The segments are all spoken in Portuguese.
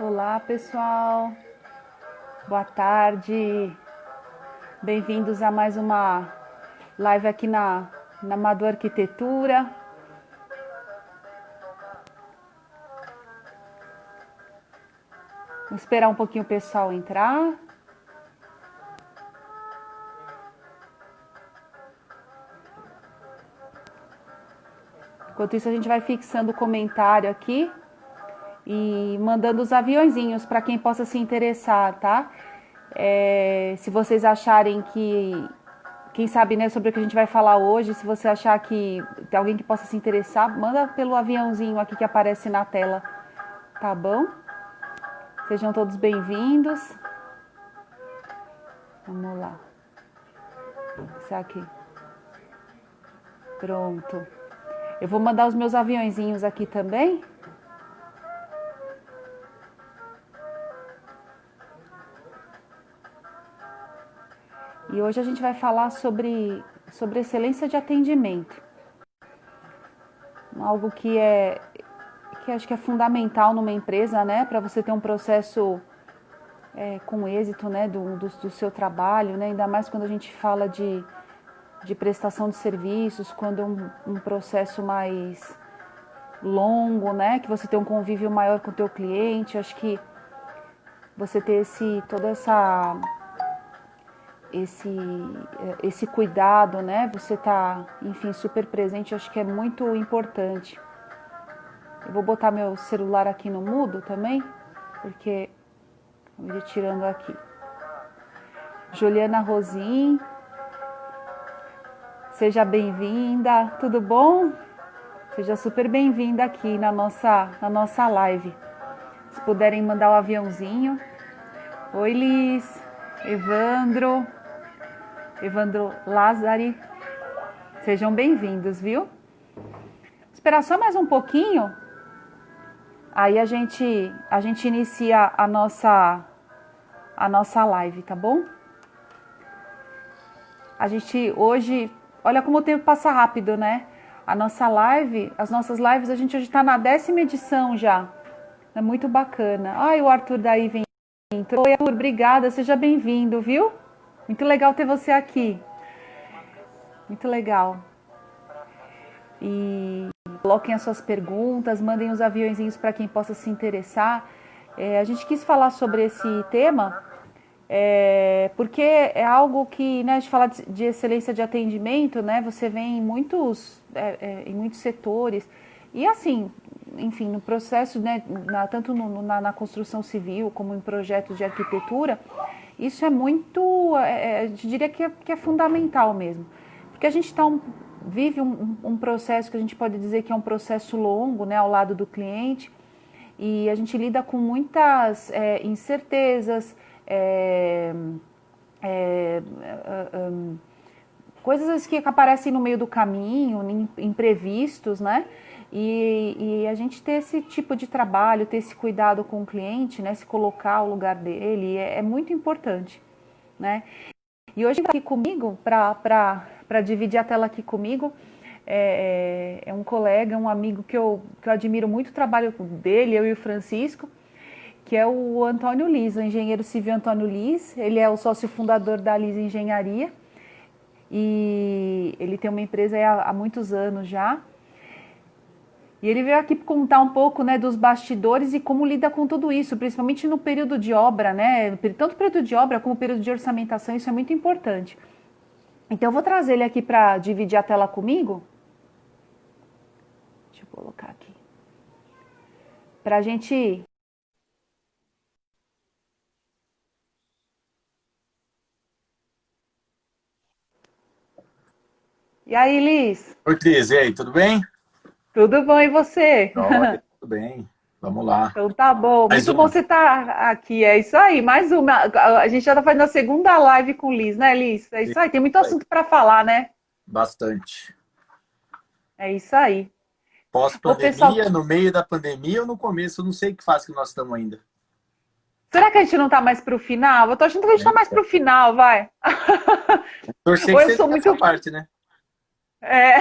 Olá, pessoal. Boa tarde. Bem-vindos a mais uma live aqui na Madu Arquitetura. Vamos esperar um pouquinho o pessoal entrar. Enquanto isso, a gente vai fixando o comentário aqui e mandando os aviãozinhos para quem possa se interessar, tá? Se vocês acharem que, quem sabe, né, sobre o que a gente vai falar hoje, se você achar que tem alguém que possa se interessar, manda pelo aviãozinho aqui que aparece na tela, tá bom? Sejam todos bem-vindos. Vamos lá. Isso aqui. Pronto. Eu vou mandar os meus aviãozinhos aqui também. E hoje a gente vai falar sobre excelência de atendimento. Algo que acho que é fundamental numa empresa, né? Para você ter um processo com êxito, né? Do seu trabalho, né? Ainda mais quando a gente fala de prestação de serviços, quando é um processo mais longo, né? Que você tem um convívio maior com o teu cliente. Acho que você ter esse cuidado, né? Você tá, enfim, super presente, acho que é muito importante. Eu vou botar meu celular aqui no mudo também, porque vou ir tirando aqui. Juliana Rosim, seja bem-vinda, tudo bom? Seja super bem-vinda aqui na nossa live. Se puderem mandar o aviãozinho. Oi, Liz, Evandro Lázari, sejam bem-vindos, viu? Esperar só mais um pouquinho, aí a gente inicia a nossa live, tá bom? A gente hoje, olha como o tempo passa rápido, né? As nossas lives, a gente hoje está na 10ª edição já, é muito bacana. Ai, o Arthur daí vem. Oi, Arthur, obrigada, seja bem-vindo, viu? Muito legal ter você aqui. Muito legal. E coloquem as suas perguntas, mandem os aviãozinhos para quem possa se interessar. A gente quis falar sobre esse tema porque é algo que, né, a gente fala de excelência de atendimento, né? Você vê em muitos setores. E assim, enfim, no processo, né, tanto na construção civil como em projetos de arquitetura, isso é muito, eu diria que é fundamental mesmo. Porque a gente vive um processo que a gente pode dizer que é um processo longo, né, ao lado do cliente, e a gente lida com muitas incertezas, coisas que aparecem no meio do caminho, imprevistos, né? E a gente ter esse tipo de trabalho, ter esse cuidado com o cliente, né? Se colocar ao lugar dele, é muito importante, né? E hoje aqui comigo, para dividir a tela aqui comigo, é um colega, um amigo que eu admiro muito o trabalho dele, eu e o Francisco, que é o Antônio Liz, o engenheiro civil Antônio Liz. Ele é o sócio fundador da Liz Engenharia e ele tem uma empresa há muitos anos já. E ele veio aqui contar um pouco, né, dos bastidores e como lida com tudo isso, principalmente no período de obra, né? Tanto período de obra como período de orçamentação, isso é muito importante. Então eu vou trazer ele aqui para dividir a tela comigo. Deixa eu colocar aqui. Para a gente... E aí, Liz? Oi, Cris, e aí, tudo bem? Tudo bom, e você? Olha, tudo bem. Vamos lá. Então tá bom, Mais muito bom uma. você estar aqui, é isso aí, mais uma, a gente já tá fazendo a segunda live com Liz, né, Liz? É isso aí, tem muito Isso aí, assunto para falar, né? bastante. É isso aí. Ô, pessoal, Pós-pandemia, no meio da pandemia ou no começo, eu não sei que fase que nós estamos ainda. será que a gente não tá mais pro final? Eu tô achando que a gente tá mais pro final, vai. Torcer Ou que eu seja sou essa muito... parte, né? É...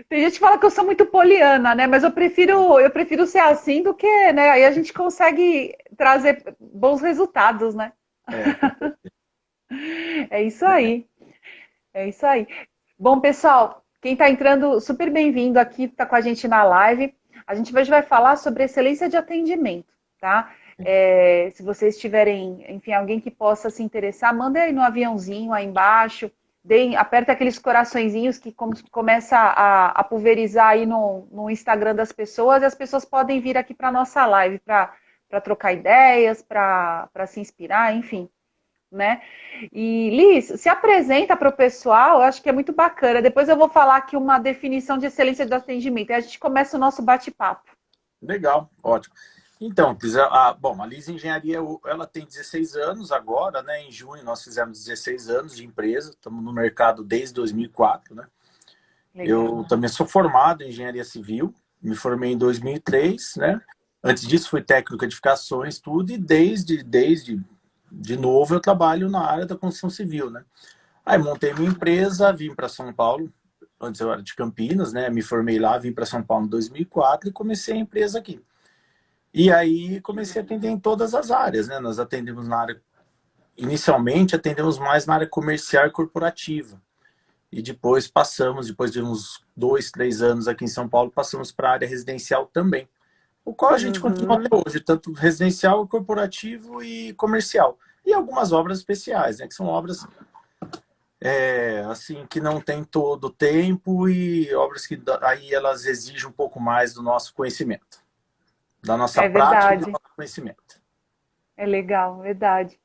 Tem gente que fala que eu sou muito poliana, né? Mas eu prefiro ser assim do que, né? Aí a gente consegue trazer bons resultados, né? É, com É isso legal. aí. É isso aí. Bom, pessoal, quem está entrando, super bem-vindo aqui, está com a gente na live. A gente hoje vai falar sobre excelência de atendimento, tá? Se vocês tiverem, enfim, alguém que possa se interessar, manda aí no aviãozinho aí embaixo, aperta aqueles coraçõezinhos que começa a pulverizar aí no Instagram das pessoas, e as pessoas podem vir aqui para a nossa live para trocar ideias, para se inspirar, enfim, né? E Liz, se apresenta para o pessoal, eu acho que é muito bacana. Depois eu vou falar aqui uma definição de excelência do atendimento. Aí a gente começa o nosso bate-papo. Legal, ótimo. Então, Cris, bom, a Liz Engenharia, ela tem 16 anos agora, né? Em junho nós fizemos 16 anos de empresa, estamos no mercado desde 2004, né? Eu Legal. também sou formado em Engenharia Civil, me formei em 2003, né? Antes disso fui técnico de edificações, tudo, e desde de novo eu trabalho na área da construção civil, né? Aí montei minha empresa, vim para São Paulo, antes eu era de Campinas, né? Me formei lá, vim para São Paulo em 2004 e comecei a empresa aqui. E aí comecei a atender em todas as áreas, né? Nós atendemos na área, inicialmente atendemos mais na área comercial e corporativa. E depois depois de uns 2, 3 anos aqui em São Paulo, passamos para a área residencial também. O qual a gente continua Uhum. até hoje, tanto residencial, corporativo e comercial. E algumas obras especiais, né? Que são obras assim que não tem todo o tempo e obras que aí elas exigem um pouco mais do nosso conhecimento, da nossa É prática e do verdade. nosso conhecimento. É legal, verdade.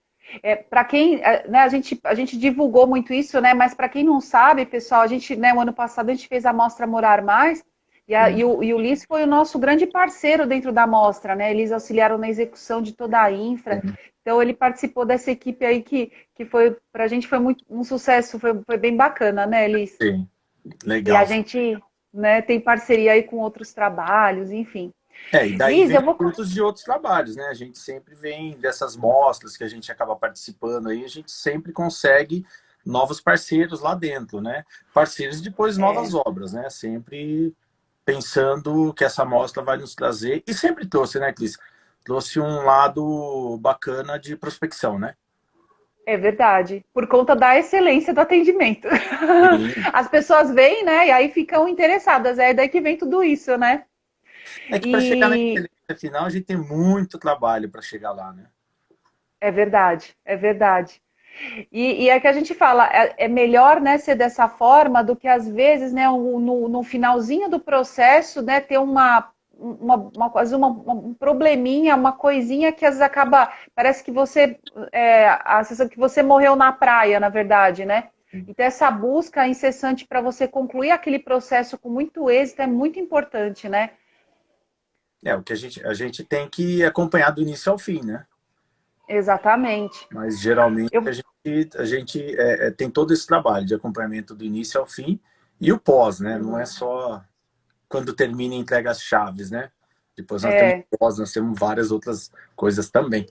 Para quem, né, a gente divulgou muito isso, né? Mas para quem não sabe, pessoal, a gente, né, o ano passado a gente fez a mostra Morar Mais Sim, e o Liz foi o nosso grande parceiro dentro da mostra, né? Eles auxiliaram na execução de toda a infra. sim, Então ele participou dessa equipe aí que foi para a gente foi muito um sucesso, foi bem bacana, né, Liz? sim. E a Legal. gente, né, tem parceria aí com outros trabalhos, enfim. E daí Liz, vem eu vou. frutos de outros trabalhos, né? A gente sempre vem dessas mostras que a gente acaba participando aí, a gente sempre consegue novos parceiros lá dentro, né? Parceiros e depois novas É, obras, né? Sempre pensando que essa mostra vai nos trazer, e sempre trouxe, né, Cris? Trouxe um lado bacana de prospecção, né? É verdade, por conta da excelência do atendimento. Sim. As pessoas vêm, né, e aí ficam interessadas, é daí que vem tudo isso, né? É que para chegar na E excelência final, a gente tem muito trabalho para chegar lá, né? é verdade, é verdade. E é que a gente fala, é melhor, né, ser dessa forma do que às vezes, né, no finalzinho do processo, né, ter quase um probleminha, uma coisinha que às vezes acaba, parece que a sensação que você morreu na praia, na verdade, né? Então essa busca incessante para você concluir aquele processo com muito êxito é muito importante, né? O que a gente tem que acompanhar do início ao fim, né? Exatamente. Mas geralmente Eu, a gente tem todo esse trabalho de acompanhamento do início ao fim e o pós, né? Não é só quando termina e entrega as chaves, né? Depois nós temos é, pós, nós temos várias outras coisas também.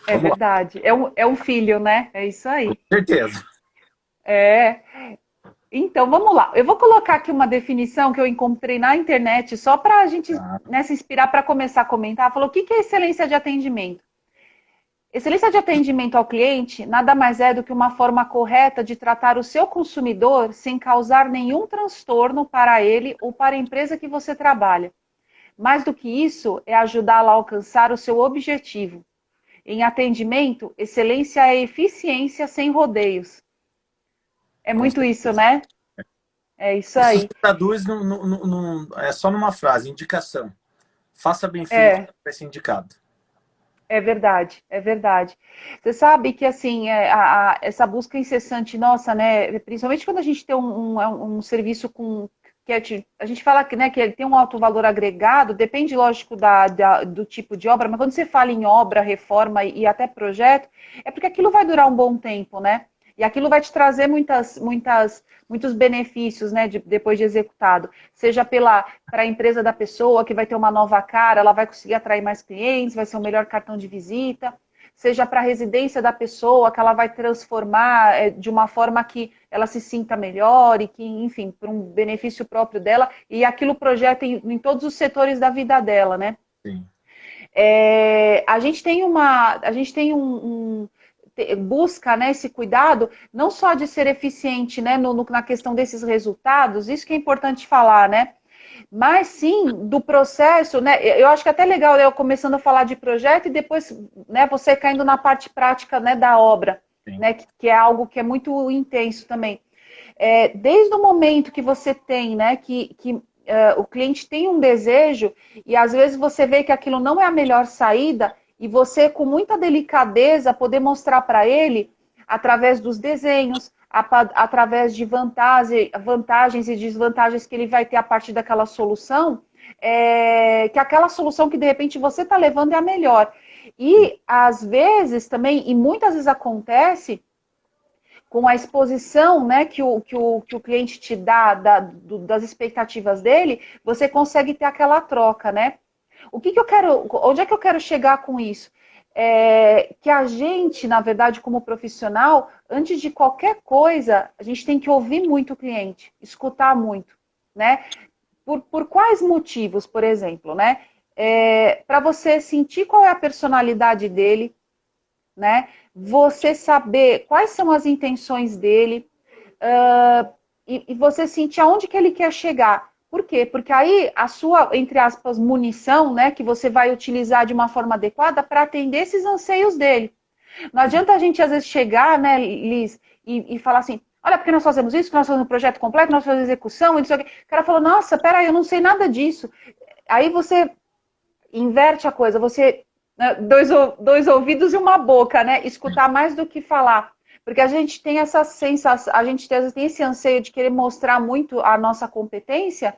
é Vamos lá, verdade. É um filho, né? É isso com aí. certeza. É. Então, vamos lá. Eu vou colocar aqui uma definição que eu encontrei na internet, só para a gente, Tá? né, se inspirar para começar a comentar. Falou: o que é excelência de atendimento? Excelência de atendimento ao cliente nada mais é do que uma forma correta de tratar o seu consumidor sem causar nenhum transtorno para ele ou para a empresa que você trabalha. Mais do que isso, é ajudá-lo a alcançar o seu objetivo. Em atendimento, excelência é eficiência sem rodeios. É Com muito isso, certeza. né? É isso Isso se aí. traduz é só numa frase, indicação. Faça bem feito, É. vai ser indicado. É verdade, é verdade. Você sabe que assim essa busca incessante, nossa, né? Principalmente quando a gente tem um serviço a gente fala que, né, que ele tem um alto valor agregado, depende, lógico, do tipo de obra, mas quando você fala em obra, reforma e até projeto, é porque aquilo vai durar um bom tempo, né? E aquilo vai te trazer muitos benefícios, né, depois de executado. Seja para a empresa da pessoa, que vai ter uma nova cara, ela vai conseguir atrair mais clientes, vai ser um melhor cartão de visita. seja para a residência da pessoa, que ela vai transformar de uma forma que ela se sinta melhor e que, enfim, para um benefício próprio dela, e aquilo projeta em todos os setores da vida dela, né? Sim. A gente tem busca, né, esse cuidado, não só de ser eficiente, né, na questão desses resultados, isso que é importante falar, né? Mas sim do processo, né? Eu acho que é até legal eu começando a falar de projeto e depois, né, você caindo na parte prática, né, da obra, Sim. né, que é algo que é muito intenso também. Desde o momento que você tem, né, que o cliente tem um desejo e às vezes você vê que aquilo não é a melhor saída e você, com muita delicadeza, poder mostrar para ele, através dos desenhos, através de vantagens e desvantagens que ele vai ter a partir daquela solução, que aquela solução que de repente você está levando é a melhor. E às vezes também, e muitas vezes acontece, com a exposição, né, que o cliente te dá das expectativas dele, você consegue ter aquela troca, né? Onde é que eu quero chegar com isso? Que a gente, na verdade, como profissional, antes de qualquer coisa, a gente tem que ouvir muito o cliente, escutar muito, né? Por quais motivos, por exemplo, né? Para você sentir qual é a personalidade dele, né? Você saber quais são as intenções dele, e você sentir aonde que ele quer chegar. Por quê? Porque aí a sua, entre aspas, munição, né, que você vai utilizar de uma forma adequada para atender esses anseios dele. Não adianta a gente, às vezes, chegar, né, Liz, e falar assim, olha, porque nós fazemos isso, que nós fazemos um projeto completo, nós fazemos execução, e não sei o quê. O cara falou, nossa, peraí, eu não sei nada disso. Aí você inverte a coisa, você, né, dois ouvidos e uma boca, né? Escutar mais do que falar. Porque a gente tem essa sensação, a gente tem esse anseio de querer mostrar muito a nossa competência,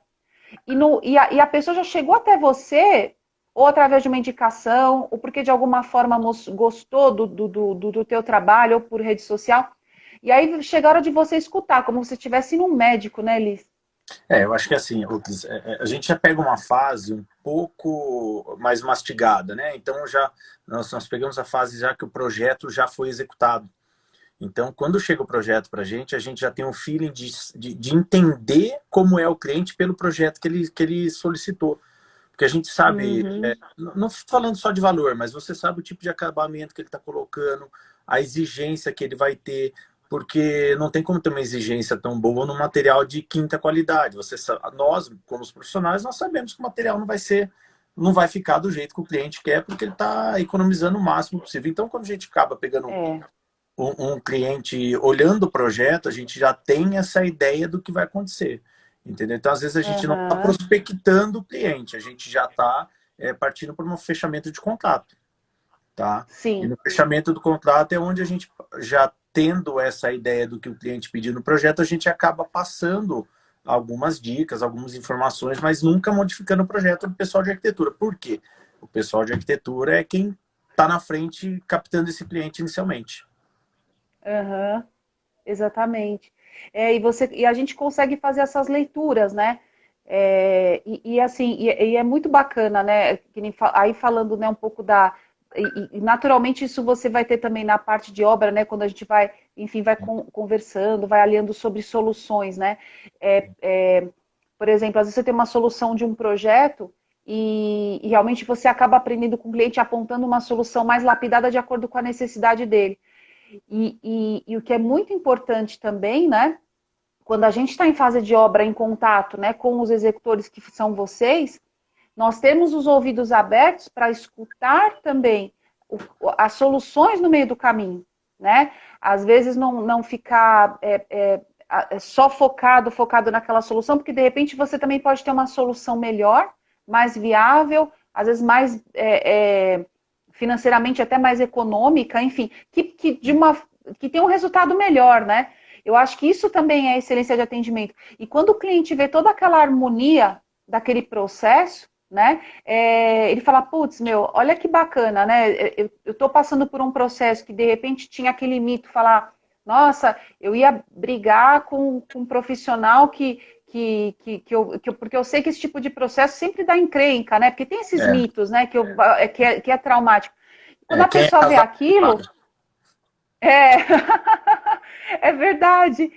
e a pessoa já chegou até você, ou através de uma indicação, ou porque de alguma forma gostou do teu trabalho, ou por rede social. E aí chega a hora de você escutar, como se estivesse num médico, né, Liz? Eu acho que assim, a gente já pega uma fase um pouco mais mastigada, né? Então já nós pegamos a fase já que o projeto já foi executado. Então, quando chega o projeto para a gente já tem um feeling de entender como é o cliente pelo projeto que ele solicitou. Porque a gente sabe, Uhum. não falando só de valor, mas você sabe o tipo de acabamento que ele está colocando, a exigência que ele vai ter, porque não tem como ter uma exigência tão boa no material de quinta qualidade. Nós, como os profissionais, nós sabemos que o material não vai ficar do jeito que o cliente quer, porque ele está economizando o máximo possível. Então, quando a gente acaba pegando É, um cliente olhando o projeto, a gente já tem essa ideia do que vai acontecer. Entendeu? Então, às vezes, a gente não está uhum. prospectando o cliente, a gente já está partindo para um fechamento de contrato. Tá? E Sim. no fechamento do contrato é onde a gente, já tendo essa ideia do que o cliente pediu no projeto, a gente acaba passando algumas dicas, algumas informações, mas nunca modificando o projeto do pessoal de arquitetura. Por quê? O pessoal de arquitetura é quem está na frente captando esse cliente inicialmente. Uhum. Exatamente. E a gente consegue fazer essas leituras, né? E é muito bacana, né? Aí falando, né, um pouco e naturalmente isso você vai ter também na parte de obra, né? Quando a gente vai, enfim, vai conversando, vai alinhando sobre soluções, né? É, é, por exemplo, às vezes você tem uma solução de um projeto e realmente você acaba aprendendo com o cliente apontando uma solução mais lapidada de acordo com a necessidade dele. E o que é muito importante também, né? Quando a gente está em fase de obra em contato, né, com os executores que são vocês, nós temos os ouvidos abertos para escutar também as soluções no meio do caminho, né? Às vezes não ficar só focado naquela solução, porque de repente você também pode ter uma solução melhor, mais viável, às vezes mais financeiramente até mais econômica, enfim, que tem um resultado melhor, né? Eu acho que isso também é excelência de atendimento. E quando o cliente vê toda aquela harmonia daquele processo, né? Ele fala, putz, meu, olha que bacana, né? Eu estou passando por um processo que de repente tinha aquele mito, falar, nossa, eu ia brigar com um profissional porque eu sei que esse tipo de processo sempre dá encrenca, né? Porque tem esses É, mitos, né? Que é traumático. Quando a Quem é pessoa vê casado não aquilo, paga. é, é verdade.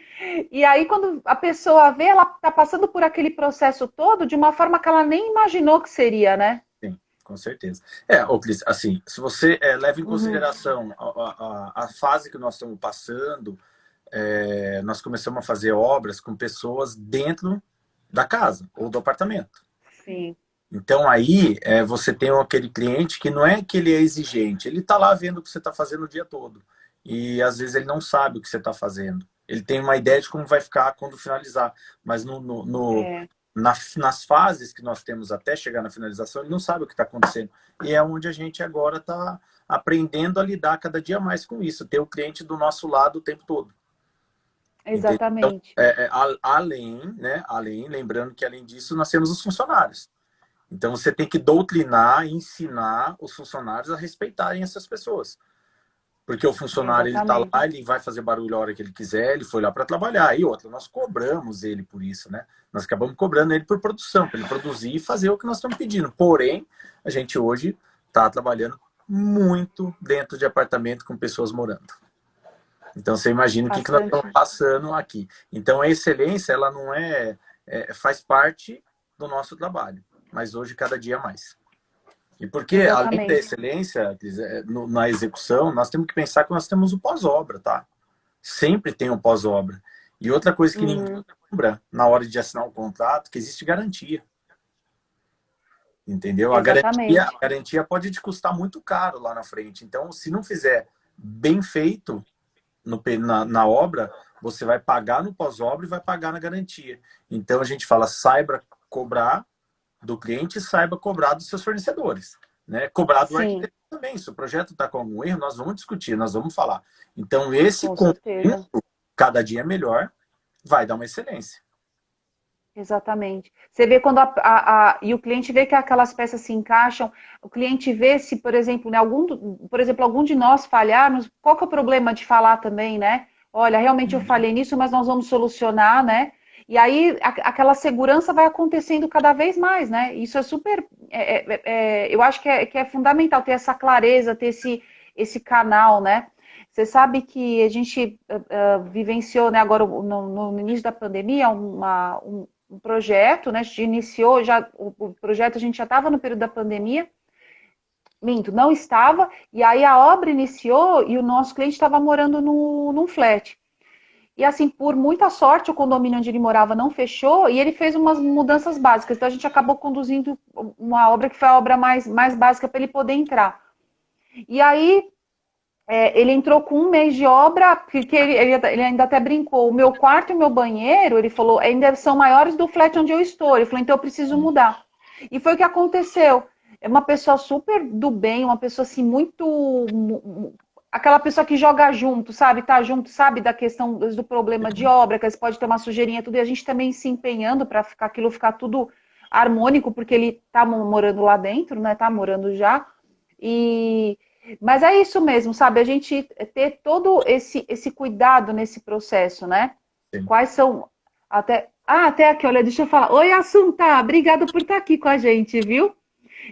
E aí, quando a pessoa vê, ela está passando por aquele processo todo de uma forma que ela nem imaginou que seria, né? Sim, com certeza. Ô, Cris, assim, se você leva em Uhum. consideração a fase que nós estamos passando, nós começamos a fazer obras com pessoas dentro da casa ou do apartamento. Sim, Então aí você tem aquele cliente que não é que ele é exigente, ele está lá vendo o que você está fazendo o dia todo. E às vezes ele não sabe o que você está fazendo. Ele tem uma ideia de como vai ficar quando finalizar, mas é, nas fases que nós temos até chegar na finalização, ele não sabe o que está acontecendo. E é onde a gente agora está aprendendo a lidar cada dia mais com isso, ter o cliente do nosso lado o tempo todo. Entende? Então, exatamente. além, né, lembrando que além disso, nós temos os funcionários. Então você tem que doutrinar, ensinar os funcionários a respeitarem essas pessoas. Porque o funcionário ele está Exatamente. lá, ele vai fazer barulho a hora que ele quiser, ele foi lá para trabalhar. E outra, nós cobramos ele por isso, né? Nós acabamos cobrando ele por produção, para ele produzir e fazer o que nós estamos pedindo. Porém, a gente hoje está trabalhando muito dentro de apartamento com pessoas morando. Então você imagina o que nós estamos Bastante. passando aqui. Então a excelência, ela não faz parte do nosso trabalho, mas hoje cada dia mais. E porque, além da Exatamente. excelência, Cris, na execução, nós temos que pensar que nós temos o pós-obra, tá? Sempre tem o pós-obra. E outra coisa que ninguém Uhum. lembra na hora de assinar o contrato, que existe garantia. Entendeu? A Exatamente. garantia pode te custar muito caro lá na frente. Então, se não fizer bem feito na obra, você vai pagar no pós-obra e vai pagar na garantia. Então, a gente fala, saiba cobrar do cliente, saiba cobrar dos seus fornecedores, né? Cobrar do Sim, arquiteto também. Se o projeto está com algum erro, nós vamos discutir, nós vamos falar. Então, esse com conjunto, certeza. cada dia melhor, vai dar uma excelência. Exatamente. Você vê quando e o cliente vê que aquelas peças se encaixam, o cliente vê se, por exemplo, né, por exemplo, algum de nós falharmos, qual que é o problema de falar também, né? Olha, realmente eu falhei nisso, mas nós vamos solucionar, né? E aí aquela segurança vai acontecendo cada vez mais, né? Isso é super. Eu acho que é fundamental ter essa clareza, ter esse canal, né? Você sabe que a gente vivenciou, né, agora no início da pandemia, um projeto, né? A gente iniciou já o projeto, a gente já estava no período da pandemia, minto, não estava, e aí a obra iniciou e o nosso cliente estava morando num flat. E assim, por muita sorte, o condomínio onde ele morava não fechou e ele fez umas mudanças básicas. Então a gente acabou conduzindo uma obra que foi a obra mais básica para ele poder entrar. E aí ele entrou com um mês de obra, porque ele ainda até brincou. O meu quarto e o meu banheiro, ele falou, ainda são maiores do flat onde eu estou. Ele falou, então eu preciso mudar. E foi o que aconteceu. É uma pessoa super do bem, uma pessoa assim, muito. Aquela pessoa que joga junto, sabe? Tá junto, sabe? Da questão do problema de obra, que às vezes pode ter uma sujeirinha, tudo, e a gente também se empenhando para aquilo ficar tudo harmônico, porque ele tá morando lá dentro, né? Tá morando já. E mas é isso mesmo, sabe? A gente ter todo esse cuidado nesse processo, né? Sim. Quais são até aqui, olha, deixa eu falar. Oi, Assunta, obrigada por estar aqui com a gente, viu?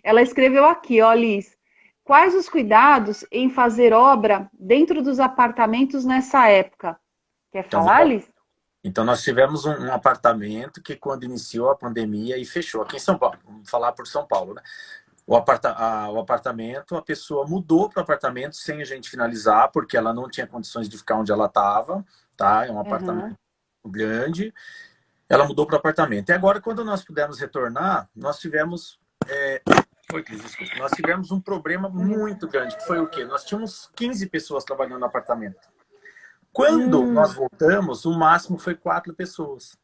Ela escreveu aqui, ó, Liz. Quais os cuidados em fazer obra dentro dos apartamentos nessa época? Quer Então, falar, Liz? então nós tivemos um apartamento que quando iniciou a pandemia e fechou aqui em São Paulo. Vamos falar por São Paulo, né? O apartamento, a pessoa mudou para o apartamento sem a gente finalizar, porque ela não tinha condições de ficar onde ela estava, tá? É um apartamento Uhum. grande. Ela mudou para o apartamento. E agora, quando nós pudemos retornar, nós tivemos. Foi, Cris, desculpa. Nós tivemos um problema muito grande, que foi o quê? Nós tínhamos 15 pessoas trabalhando no apartamento. Quando nós Hum, voltamos, o máximo foi 4 pessoas.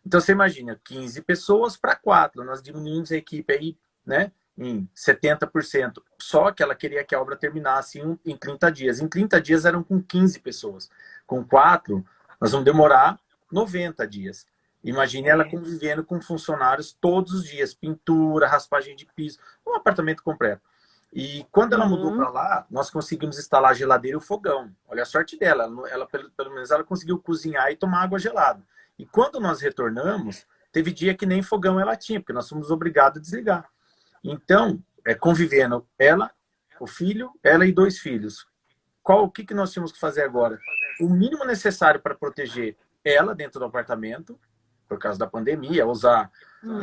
Então você imagina, 15 pessoas para 4. Nós diminuímos a equipe aí, né, em 70%. Só que ela queria que a obra terminasse em 30 dias. Em 30 dias eram com 15 pessoas. Com 4, nós vamos demorar 90 dias. Imagine ela é. convivendo com funcionários todos os dias, pintura, raspagem de piso, um apartamento completo. E quando ela mudou para Uhum. lá, nós conseguimos instalar a geladeira e o fogão. Olha a sorte dela, ela pelo menos ela conseguiu cozinhar e tomar água gelada. E quando nós retornamos, teve dia que nem fogão ela tinha, porque nós fomos obrigados a desligar. Então, convivendo ela o filho, ela e 2 filhos. O que nós tínhamos que fazer agora? O mínimo necessário para proteger ela dentro do apartamento, por causa da pandemia, usar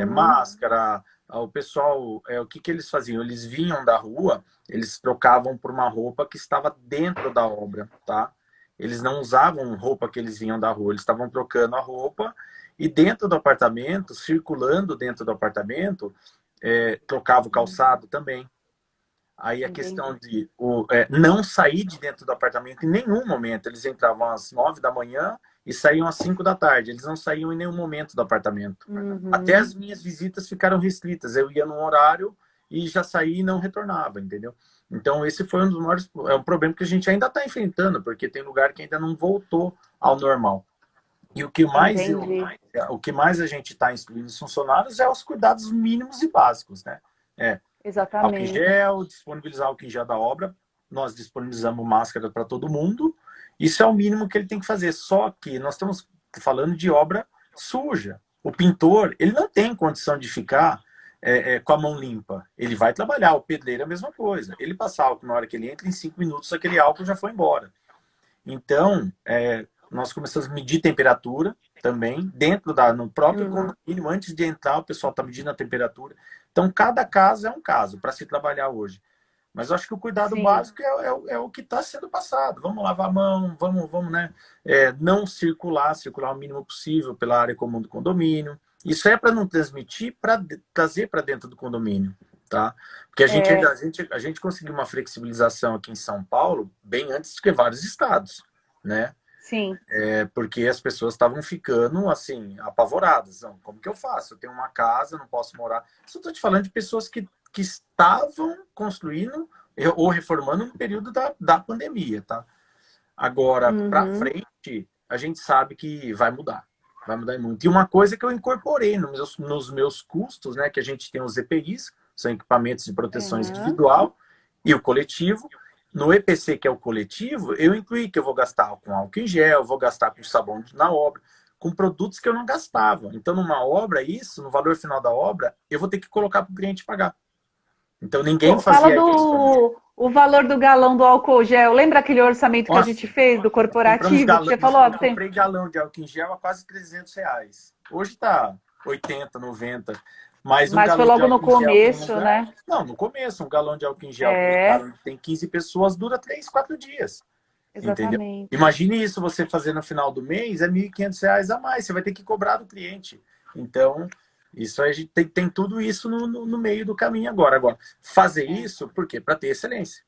máscara. O pessoal, o que eles faziam? Eles vinham da rua, eles trocavam por uma roupa que estava dentro da obra, tá? Eles não usavam roupa que eles vinham da rua, eles estavam trocando a roupa e dentro do apartamento, circulando dentro do apartamento, trocava o calçado também. Aí a questão de não sair de dentro do apartamento em nenhum momento. Eles entravam às 9 da manhã e saíam às 5 da tarde. Eles não saíam em nenhum momento do apartamento. Até as minhas visitas ficaram restritas. Eu ia num horário e já saía e não retornava, entendeu? Então esse foi um dos maiores... É um problema que a gente ainda está enfrentando, porque tem lugar que ainda não voltou ao normal. E o que mais a gente está instruindo os funcionários é os cuidados mínimos e básicos, né? Álcool em Exatamente. gel, disponibilizar álcool em gel da obra, nós disponibilizamos máscara para todo mundo, isso é o mínimo que ele tem que fazer, só que nós estamos falando de obra suja. O pintor, ele não tem condição de ficar com a mão limpa, ele vai trabalhar, o pedreiro é a mesma coisa, ele passa álcool na hora que ele entra, em 5 minutos aquele álcool já foi embora. Então, nós começamos a medir temperatura também, no próprio condomínio, antes de entrar, o pessoal está medindo a temperatura. Então, cada caso é um caso para se trabalhar hoje. Mas eu acho que o cuidado básico é o que está sendo passado. Vamos lavar a mão, vamos né? Não circular o mínimo possível pela área comum do condomínio. Isso é para não transmitir, para trazer para dentro do condomínio. Tá? Porque a gente conseguiu uma flexibilização aqui em São Paulo bem antes que vários estados, né? Sim. Porque as pessoas estavam ficando assim, apavoradas. Não, como que eu faço? Eu tenho uma casa, não posso morar. Só estou te falando de pessoas que estavam construindo ou reformando no período da pandemia, tá? Agora, para frente, a gente sabe que vai mudar. Vai mudar muito. E uma coisa que eu incorporei nos meus custos, né? Que a gente tem os EPIs, são equipamentos de proteção individual, e o coletivo. No EPC, que é o coletivo, eu incluí que eu vou gastar com álcool em gel, vou gastar com sabão na obra, com produtos que eu não gastava. Então, numa obra, no valor final da obra, eu vou ter que colocar para o cliente pagar. Então, ninguém fazia isso. O valor do galão do álcool gel. Lembra aquele orçamento que a gente fez do corporativo? Que você falou, eu comprei galão de álcool em gel a quase R$300. Hoje tá 80, 90. Mas foi logo no começo, né? Não, no começo. Um galão de álcool em gel que tem 15 pessoas, dura 3, 4 dias. Exatamente. Entendeu? Imagine isso, você fazer no final do mês, é R$1.500 a mais. Você vai ter que cobrar do cliente. Então, isso aí tem tudo isso no meio do caminho agora. Agora, fazer isso, por quê? Para ter excelência.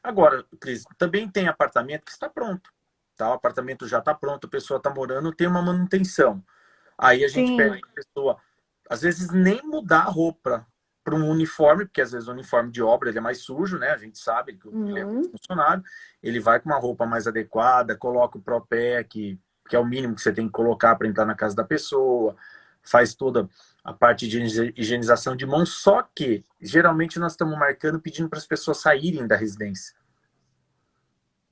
Agora, Cris, também tem apartamento que está pronto. Tá? O apartamento já está pronto, a pessoa está morando, tem uma manutenção. Aí a gente pede a pessoa, às vezes, nem mudar a roupa para um uniforme, porque às vezes o uniforme de obra ele é mais sujo, né? A gente sabe que ele é um funcionário. Ele vai com uma roupa mais adequada, coloca o Propec, que é o mínimo que você tem que colocar para entrar na casa da pessoa, faz toda a parte de higienização de mãos, só que geralmente nós estamos marcando, pedindo para as pessoas saírem da residência.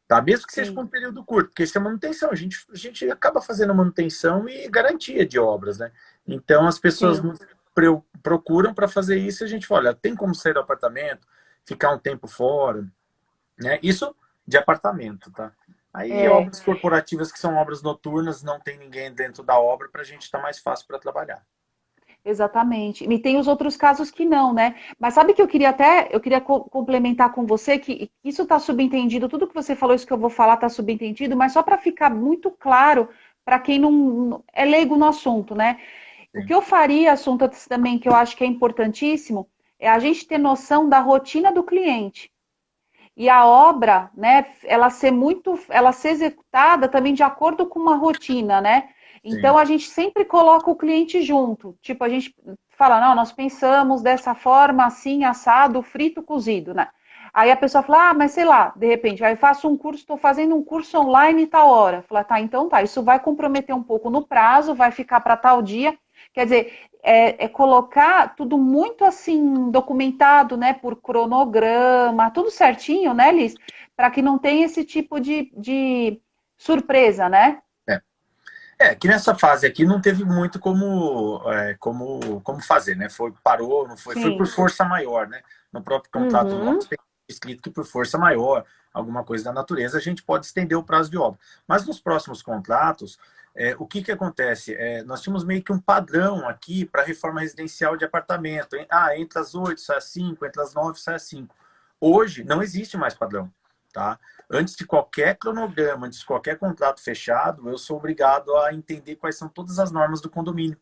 Tá? Mesmo que seja por um período curto, porque isso é manutenção. A gente acaba fazendo manutenção e garantia de obras, né? Então as pessoas nos procuram para fazer isso e a gente fala, olha, tem como sair do apartamento, ficar um tempo fora, né? Isso de apartamento, tá? Aí obras corporativas que são obras noturnas, não tem ninguém dentro da obra, para a gente estar mais fácil para trabalhar. Exatamente. E tem os outros casos que não, né? Mas sabe que eu queria complementar com você que isso está subentendido, tudo que você falou, isso que eu vou falar está subentendido, mas só para ficar muito claro para quem não é leigo no assunto, né? Sim. O que eu faria, assunto também que eu acho que é importantíssimo, é a gente ter noção da rotina do cliente. E a obra, né, ela ser executada também de acordo com uma rotina, né? Então, a gente sempre coloca o cliente junto. Tipo, a gente fala, não, nós pensamos dessa forma, assim, assado, frito, cozido, né? Aí a pessoa fala, mas sei lá, de repente, aí faço um curso, estou fazendo um curso online tal hora. Fala, tá, então tá, isso vai comprometer um pouco no prazo, vai ficar para tal dia. Quer dizer, colocar tudo muito assim, documentado, né, por cronograma, tudo certinho, né, Liz? Para que não tenha esse tipo de surpresa, né? Que nessa fase aqui não teve muito como fazer, né? Parou, não foi por força maior, né? No próprio contrato nosso tem escrito que por força maior, alguma coisa da natureza, a gente pode estender o prazo de obra. Mas nos próximos contratos, o que que acontece? Nós tínhamos meio que um padrão aqui para reforma residencial de apartamento. Entre as 8 sai às 5, entre as 9 sai às 5. Hoje não existe mais padrão, tá? Antes de qualquer cronograma, antes de qualquer contrato fechado, eu sou obrigado a entender quais são todas as normas do condomínio.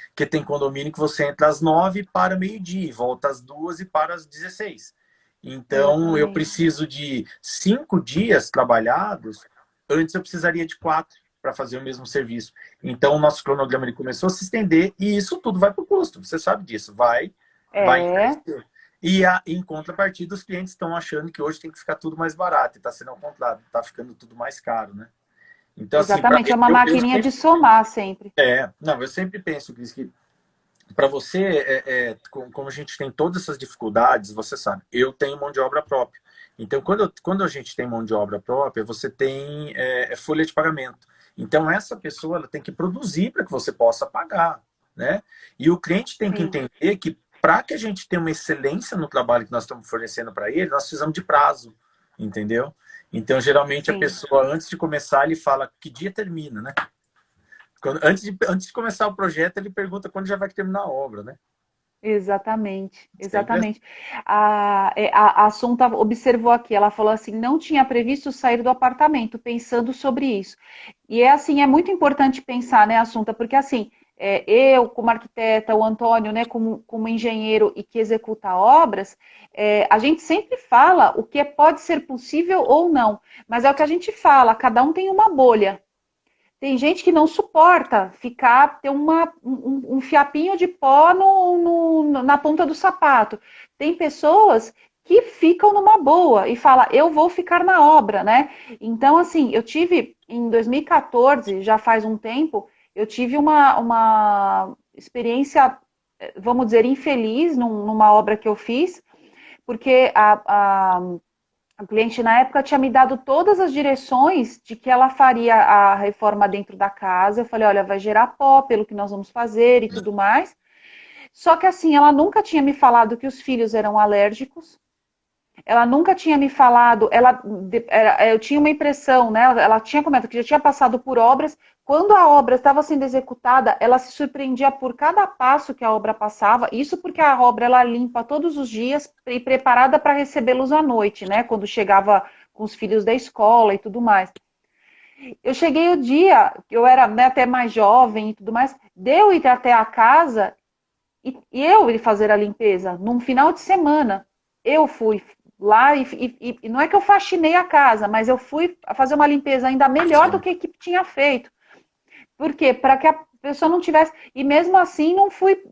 Porque tem condomínio que você entra às 9 para meio-dia, volta às 2 e para às 16. Então, eu preciso de 5 dias trabalhados, antes eu precisaria de 4 para fazer o mesmo serviço. Então, o nosso cronograma ele começou a se estender e isso tudo vai para o custo, você sabe disso, vai encarecer. E em contrapartida, os clientes estão achando que hoje tem que ficar tudo mais barato, e está sendo ao contrário, está ficando tudo mais caro, né? Então, Exatamente, assim, é uma maquininha de somar sempre. Não, eu sempre penso, Cris, que para você, como a gente tem todas essas dificuldades, você sabe, eu tenho mão de obra própria. Então, quando a gente tem mão de obra própria, você tem folha de pagamento. Então, essa pessoa ela tem que produzir para que você possa pagar, né? E o cliente tem que entender que para que a gente tenha uma excelência no trabalho que nós estamos fornecendo para ele, nós precisamos de prazo, entendeu? Então, geralmente, a pessoa, antes de começar, ele fala que dia termina, né? Antes de começar o projeto, ele pergunta quando já vai terminar a obra, né? Exatamente, exatamente. A Assunta observou aqui, ela falou assim, não tinha previsto sair do apartamento, pensando sobre isso. E assim, é muito importante pensar, né, Assunta, porque assim, eu como arquiteta, o Antônio, né, como engenheiro e que executa obras, a gente sempre fala o que pode ser possível ou não, mas é o que a gente fala, cada um tem uma bolha. Tem gente que não suporta ter um fiapinho de pó na ponta do sapato. Tem pessoas que ficam numa boa e fala, eu vou ficar na obra, né? Então, assim, eu tive em 2014, já faz um tempo, eu tive uma experiência, vamos dizer, infeliz numa obra que eu fiz, porque a cliente na época tinha me dado todas as direções de que ela faria a reforma dentro da casa. Eu falei, olha, vai gerar pó pelo que nós vamos fazer e tudo mais. Só que assim, ela nunca tinha me falado que os filhos eram alérgicos. Ela nunca tinha me falado, eu tinha uma impressão, né? Ela tinha comentado que já tinha passado por obras. Quando a obra estava sendo executada, ela se surpreendia por cada passo que a obra passava. Isso porque a obra ela limpa todos os dias e preparada para recebê-los à noite, né? Quando chegava com os filhos da escola e tudo mais. Eu cheguei o dia, eu era, né, até mais jovem e tudo mais, deu ir até a casa e eu ir fazer a limpeza num final de semana. Eu fui lá e não é que eu faxinei a casa, mas eu fui fazer uma limpeza ainda melhor do que a equipe tinha feito. Por quê? Para que a pessoa não tivesse. E mesmo assim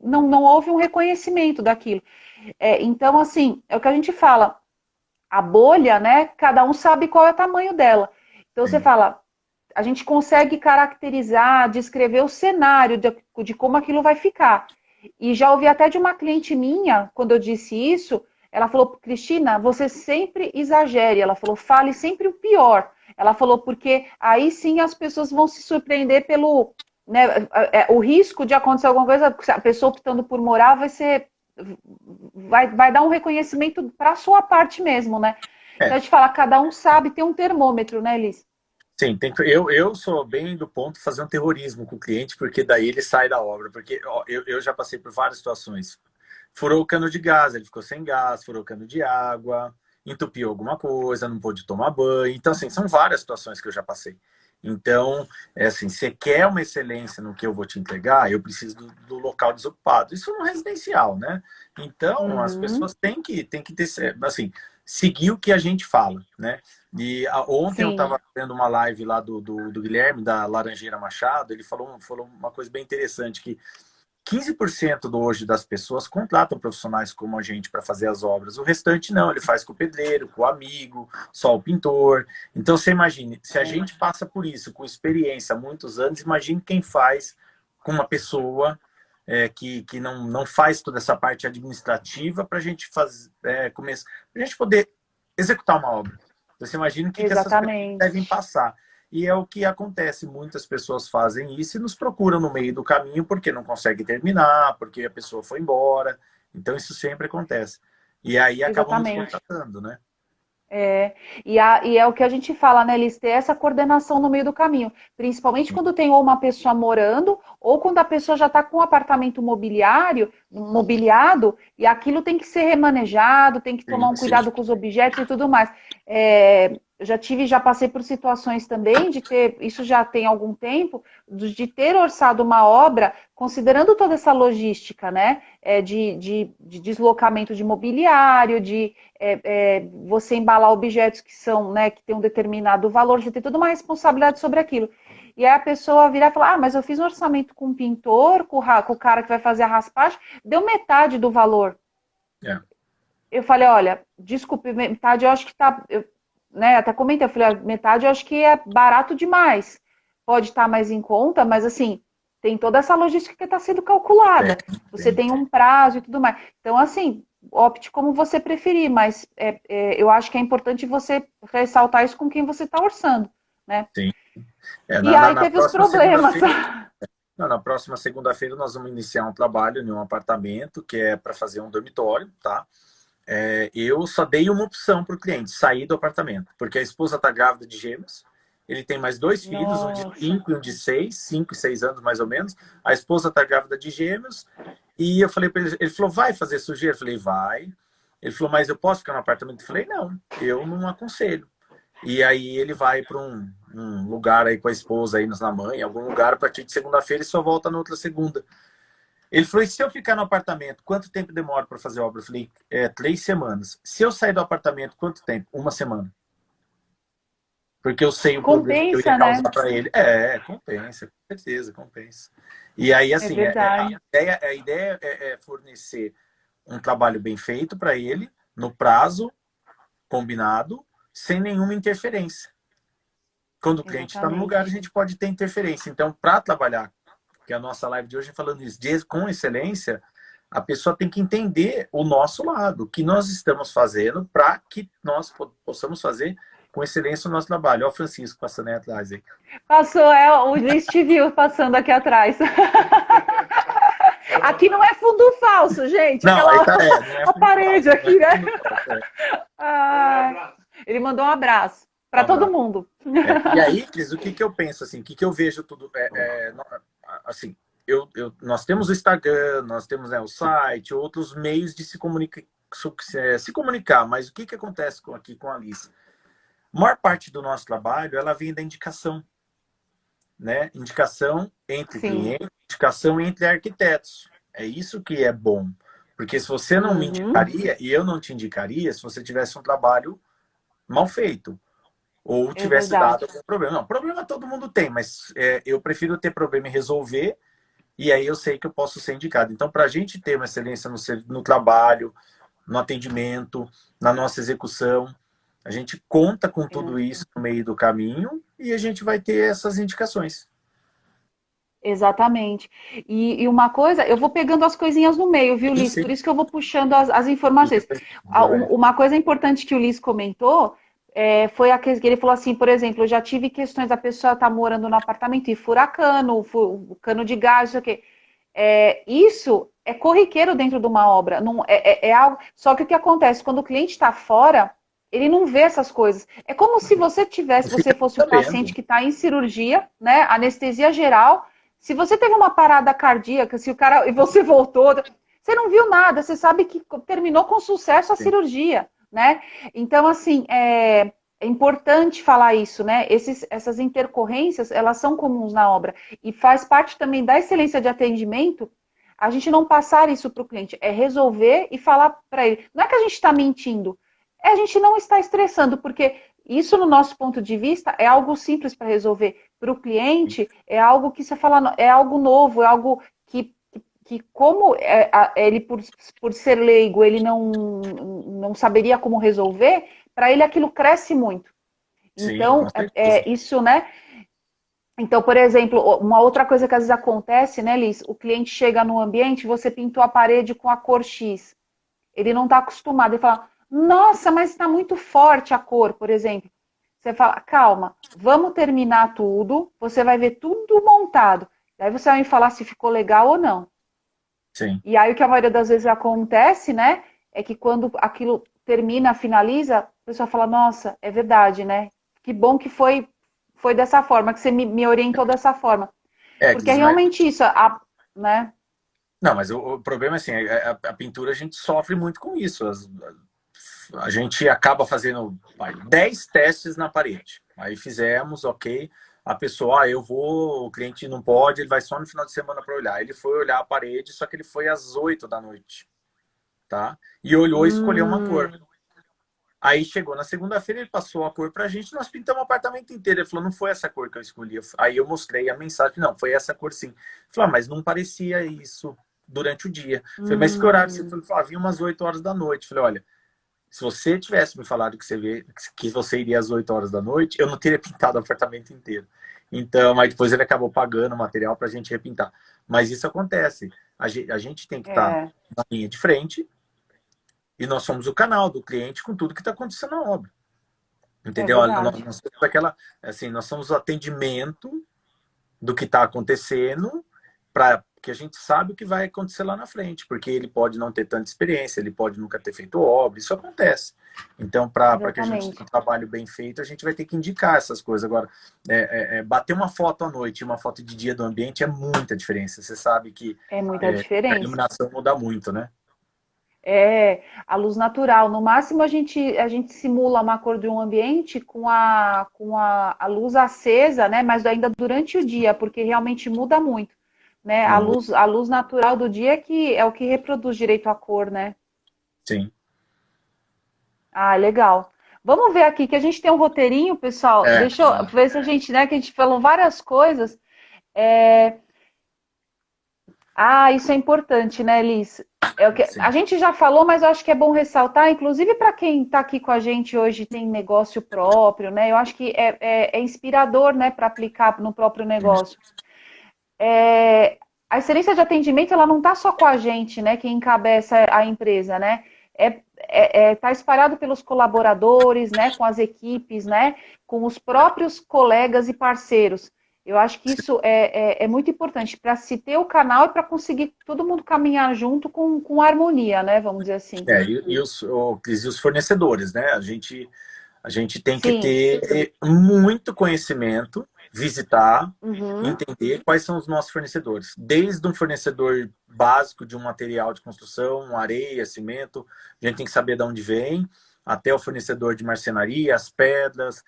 não houve um reconhecimento daquilo. Então, assim, é o que a gente fala. A bolha, né? Cada um sabe qual é o tamanho dela. Então você fala, a gente consegue caracterizar, descrever o cenário de como aquilo vai ficar. E já ouvi até de uma cliente minha, quando eu disse isso, ela falou, Cristina, você sempre exagere. Ela falou, fale sempre o pior. Ela falou, porque aí sim as pessoas vão se surpreender pelo... Né, o risco de acontecer alguma coisa, a pessoa optando por morar vai dar um reconhecimento para a sua parte mesmo, né? Então a gente fala, cada um sabe, tem um termômetro, né, Elis? Sim, eu sou bem do ponto de fazer um terrorismo com o cliente, porque daí ele sai da obra. Porque ó, eu já passei por várias situações. Furou o cano de gás, ele ficou sem gás, furou o cano de água, entupiu alguma coisa, não pôde tomar banho. Então, assim, são várias situações que eu já passei. Então, assim, você quer uma excelência no que eu vou te entregar, eu preciso do local desocupado. Isso é um residencial, né? Então, as pessoas têm que ter, assim, seguir o que a gente fala, né? E ontem eu estava vendo uma live lá do Guilherme, da Laranjeira Machado, ele falou uma coisa bem interessante, que 15% hoje das pessoas contratam profissionais como a gente para fazer as obras. O restante não, ele faz com o pedreiro, com o amigo, só o pintor. Então você imagine, se a gente passa por isso com experiência há muitos anos, imagine quem faz com uma pessoa que não faz toda essa parte administrativa para a gente começar, para a gente poder executar uma obra. Você imagina o que essas pessoas devem passar. E é o que acontece, muitas pessoas fazem isso e nos procuram no meio do caminho porque não conseguem terminar, porque a pessoa foi embora. Então isso sempre acontece. E aí acabam nos contratando, né? E é o que a gente fala, né, Liz, ter essa coordenação no meio do caminho. Principalmente quando tem ou uma pessoa morando, ou quando a pessoa já está com o apartamento mobiliado, e aquilo tem que ser remanejado, tem que tomar Sim, um sim. cuidado com os objetos e tudo mais. Eu já passei por situações também de ter, isso já tem algum tempo, de ter orçado uma obra, considerando toda essa logística, né? De deslocamento de mobiliário, você embalar objetos que são, né, que tem um determinado valor, você tem toda uma responsabilidade sobre aquilo. E aí a pessoa virar e falar, mas eu fiz um orçamento com o pintor, com o cara que vai fazer a raspagem, deu metade do valor. É. Eu falei, olha, desculpe, metade eu acho que tá, né, até comentei, eu falei, metade eu acho que é barato demais. Pode estar mais em conta, mas assim, tem toda essa logística que está sendo calculada. Você tem um prazo e tudo mais. Então, assim, opte como você preferir, mas eu acho que é importante você ressaltar isso com quem você está orçando, né? Sim. E aí Na teve os próxima problemas. segunda-feira, na próxima segunda-feira nós vamos iniciar um trabalho em um apartamento que é para fazer um dormitório, tá? Eu só dei uma opção para o cliente, sair do apartamento, porque a esposa está grávida de gêmeos, ele tem mais dois filhos, um de Nossa. 5 e um de 6, 5 e 6 anos mais ou menos, a esposa está grávida de gêmeos, e eu falei para ele falou, vai fazer sujeira? Eu falei, vai. Ele falou, mas eu posso ficar no apartamento? Eu falei, não, eu não aconselho. E aí ele vai para um lugar aí com a esposa aí na mãe, algum lugar a partir de segunda-feira e só volta na outra segunda. Ele falou, e se eu ficar no apartamento, quanto tempo demora para fazer a obra? Eu falei, 3 semanas. Se eu sair do apartamento, quanto tempo? 1 semana. Porque eu sei o problema que eu ia Compensa, causar né? para ele. Compensa, com certeza, compensa. E aí, É assim, verdade. a ideia é fornecer um trabalho bem feito para ele, no prazo combinado, sem nenhuma interferência. Quando o cliente está no lugar, a Exatamente. gente pode ter interferência. Então, para trabalhar, que a nossa live de hoje é falando isso, com excelência, a pessoa tem que entender o nosso lado, o que nós estamos fazendo para que nós possamos fazer com excelência o nosso trabalho. Olha o Francisco passando aí atrás. Aí. Passou, o Liz te viu passando aqui atrás. Aqui não é fundo falso, gente. Não, Aquela aí tá, não é a fundo parede falso, não é aqui, né? fundo falso. Ah, ele mandou um abraço Um para todo abraço. mundo. E aí, Cris, o que, que eu penso, assim, o que, que eu vejo tudo, assim, nós temos o Instagram, nós temos, né, o site, outros meios de se comunicar, mas o que, que acontece aqui com a Alice? A maior parte do nosso trabalho, ela vem da indicação, né? Indicação entre Sim. clientes, indicação entre arquitetos. É isso que é bom. Porque se você não me Uhum. indicaria, e eu não te indicaria, se você tivesse um trabalho mal feito, ou É tivesse dado verdade. algum problema. Não, problema todo mundo tem, mas eu prefiro ter problema e resolver, e aí eu sei que eu posso ser indicado. Então, para a gente ter uma excelência no trabalho, no atendimento, na nossa execução, a gente conta com tudo É. isso no meio do caminho e a gente vai ter essas indicações. Exatamente. E uma coisa, eu vou pegando as coisinhas no meio, viu, Sim, Liz? sim. Por isso que eu vou puxando as informações. Joia. Uma coisa importante que o Liz comentou foi a que ele falou assim, por exemplo, eu já tive questões da pessoa estar morando no apartamento e furacano, cano de gás, não sei o quê. Isso é corriqueiro dentro de uma obra. Não, é algo. Só que o que acontece? Quando o cliente está fora, ele não vê essas coisas. É como se Não você fica fosse o paciente sabendo. que está em cirurgia, né? Anestesia geral. Se você teve uma parada cardíaca, se o cara e você voltou, você não viu nada, você sabe que terminou com sucesso a Sim, cirurgia, né? Então, assim, é importante falar isso, né? Essas intercorrências, elas são comuns na obra e faz parte também da excelência de atendimento a gente não passar isso para o cliente, é resolver e falar para ele. Não é que a gente está mentindo, a gente não está estressando, porque isso, no nosso ponto de vista, é algo simples para resolver. Para o cliente, é algo que você fala, é algo novo, é algo que como ele, por ser leigo, ele não saberia como resolver, para ele aquilo cresce muito. sim, com Então, certeza. isso, né? Então, por exemplo, uma outra coisa que às vezes acontece, né, Liz? O cliente chega no ambiente, você pintou a parede com a cor X. Ele não está acostumado. Ele fala, nossa, mas está muito forte a cor, por exemplo. Você fala, calma, vamos terminar tudo, você vai ver tudo montado. Daí você vai me falar se ficou legal ou não. Sim, E aí o que a maioria das vezes acontece, né, é que quando aquilo termina, finaliza, o pessoal fala, nossa, é verdade, né? Que bom que foi dessa forma, que você me orientou dessa forma. Porque é Cris, mas... realmente isso, né? Não, mas o problema é assim, a pintura a gente sofre muito com isso. A gente acaba fazendo 10 testes na parede. Aí fizemos, ok. A pessoa, eu vou, o cliente não pode, ele vai só no final de semana para olhar. Ele foi olhar a parede, só que ele foi às 8 da noite, tá? E olhou e escolheu uma cor. Hum, Aí chegou na segunda-feira, ele passou a cor pra gente, nós pintamos o apartamento inteiro. Ele falou, não foi essa cor que eu escolhi. Aí eu mostrei a mensagem, não, foi essa cor sim. Ele falou, mas não parecia isso durante o dia. Eu falei, mas que horário você hum, foi? Vinha umas 8 horas da noite. Eu falei, olha, se você tivesse me falado que você iria às 8 horas da noite, eu não teria pintado o apartamento inteiro. Então, mas depois ele acabou pagando o material para a gente repintar. Mas isso acontece. A gente tem que estar é, na linha de frente e nós somos o canal do cliente com tudo que está acontecendo na obra. é Entendeu? verdade. Nós somos aquela, assim, nós somos o atendimento do que está acontecendo para que a gente sabe o que vai acontecer lá na frente, porque ele pode não ter tanta experiência, ele pode nunca ter feito obra, isso acontece. Então, para que a gente tenha Exatamente. um trabalho bem feito, a gente vai ter que indicar essas coisas. Agora, bater uma foto à noite e uma foto de dia do ambiente é muita diferença. Você sabe que É muita a diferença. iluminação muda muito, né? É, a luz natural. No máximo, a gente simula uma cor de um ambiente com a luz acesa, né? Mas ainda durante o dia, porque realmente muda muito, né? A Não, luz, a luz natural do dia é o que reproduz direito à cor, né? sim. Ah, legal. Vamos ver aqui que a gente tem um roteirinho, pessoal. É, Deixa eu ver se a gente, né? Que a gente falou várias coisas. É, isso é importante, né, Liz? É o que a sim. gente já falou, mas eu acho que é bom ressaltar, inclusive para quem está aqui com a gente hoje tem negócio próprio, né? Eu acho que é inspirador, né, para aplicar no próprio negócio. A excelência de atendimento, ela não está só com a gente, né, que encabeça a empresa, né? Tá espalhado pelos colaboradores, né, com as equipes, né, com os próprios colegas e parceiros. Eu acho que isso é muito importante para se ter o canal e para conseguir todo mundo caminhar junto com harmonia, né? Vamos dizer assim. Cris, e os fornecedores, né? A gente tem que Sim. ter muito conhecimento, visitar, Uhum. entender quais são os nossos fornecedores. Desde um fornecedor básico de um material de construção, areia, cimento, a gente tem que saber de onde vem, até o fornecedor de marcenaria, as pedras,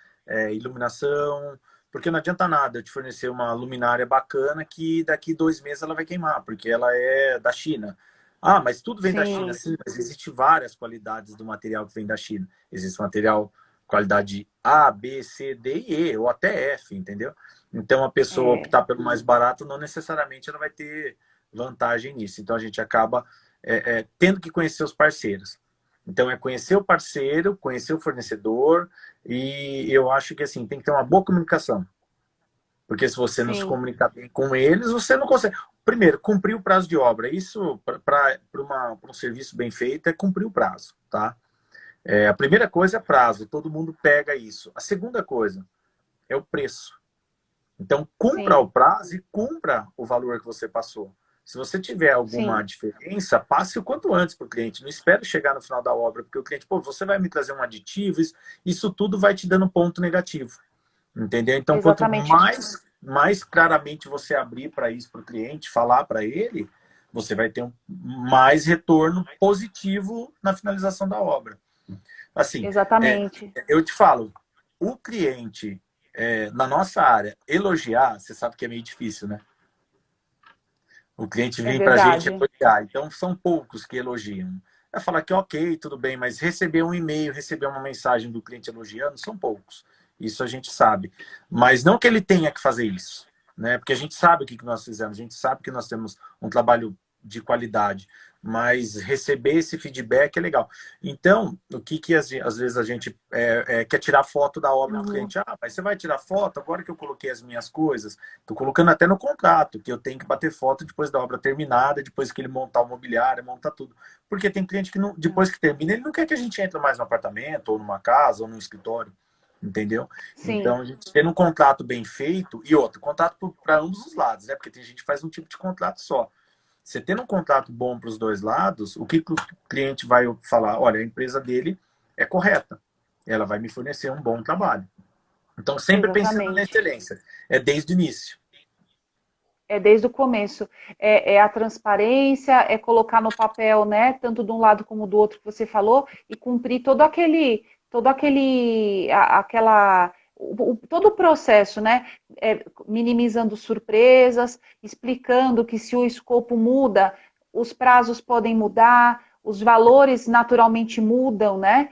iluminação, porque não adianta nada eu te fornecer uma luminária bacana que daqui 2 meses ela vai queimar, porque ela é da China. Ah, mas tudo vem da China, Sim. sim, mas existe várias qualidades do material que vem da China. Existe material qualidade A, B, C, D e E, ou até F, entendeu? Então, a pessoa É, optar pelo mais barato, não necessariamente ela vai ter vantagem nisso. Então, a gente acaba tendo que conhecer os parceiros. Então, é conhecer o parceiro, conhecer o fornecedor, e eu acho que, assim, tem que ter uma boa comunicação. Porque se você não se sim. comunicar bem com eles, você não consegue. Primeiro, cumprir o prazo de obra. Isso, para um serviço bem feito, é cumprir o prazo, tá? A primeira coisa é prazo, todo mundo pega isso. A segunda coisa é o preço. Então, cumpra o Sim. prazo e cumpra o valor que você passou. Se você tiver alguma Sim. diferença, passe o quanto antes para o cliente. Não espere chegar no final da obra, porque o cliente, pô, você vai me trazer um aditivo, isso tudo vai te dando ponto negativo. Entendeu? Então, quanto Exatamente. mais claramente você abrir para isso para o cliente, falar para ele, você vai ter mais retorno positivo na finalização da obra. Assim, Exatamente. eu te falo, o cliente na nossa área elogiar, você sabe que é meio difícil, né? O cliente É vem para a gente verdade. elogiar, então são poucos que elogiam. Vai falar que ok, tudo bem, mas receber um e-mail, receber uma mensagem do cliente elogiando, são poucos. Isso a gente sabe. Mas não que ele tenha que fazer isso, né? Porque a gente sabe o que nós fizemos, a gente sabe que nós temos um trabalho de qualidade, mas receber esse feedback é legal. Então, o que às vezes a gente quer tirar foto da obra do Uhum. cliente? Ah, mas você vai tirar foto agora que eu coloquei as minhas coisas? Estou colocando até no contrato que eu tenho que bater foto depois da obra terminada, depois que ele montar o mobiliário, montar tudo. Porque tem cliente que não, depois que termina, ele não quer que a gente entre mais no apartamento, ou numa casa, ou num escritório. Entendeu? Sim. Então, a gente tendo um contrato bem feito, e outro, contrato para ambos os lados, né? Porque tem gente que faz um tipo de contrato só. Você tendo um contrato bom para os dois lados, o que o cliente vai falar? Olha, a empresa dele é correta, ela vai me fornecer um bom trabalho. Então, sempre pensando na Exatamente. excelência, é desde o início. É desde o começo. É a transparência, é colocar no papel, né, tanto de um lado como do outro que você falou, e cumprir todo o processo, né? Minimizando surpresas, explicando que se o escopo muda, os prazos podem mudar, os valores naturalmente mudam, né?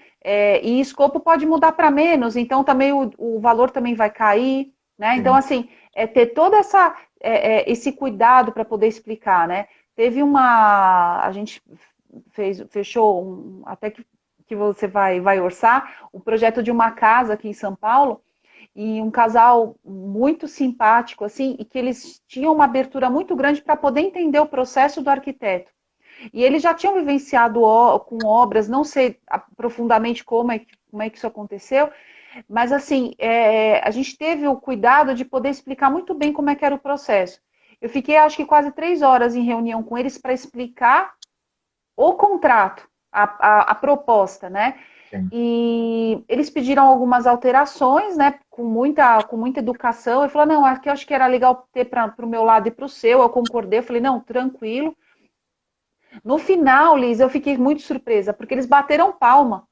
E escopo pode mudar para menos, então também o valor também vai cair, né? Então, Sim. assim, ter toda esse cuidado para poder explicar, né? A gente fechou, até que você vai orçar, o projeto de uma casa aqui em São Paulo, e um casal muito simpático, assim, e que eles tinham uma abertura muito grande para poder entender o processo do arquiteto. E eles já tinham vivenciado com obras, não sei profundamente como é que isso aconteceu, mas assim, a gente teve o cuidado de poder explicar muito bem como é que era o processo. Eu fiquei, acho que quase 3 horas em reunião com eles para explicar o contrato, a proposta, né? Sim. E eles pediram algumas alterações, né? Com muita educação. Ele falou, não, aqui eu acho que era legal ter para o meu lado e para o seu. Eu concordei, eu falei, não, tranquilo. No final, Liz, eu fiquei muito surpresa, porque eles bateram palma.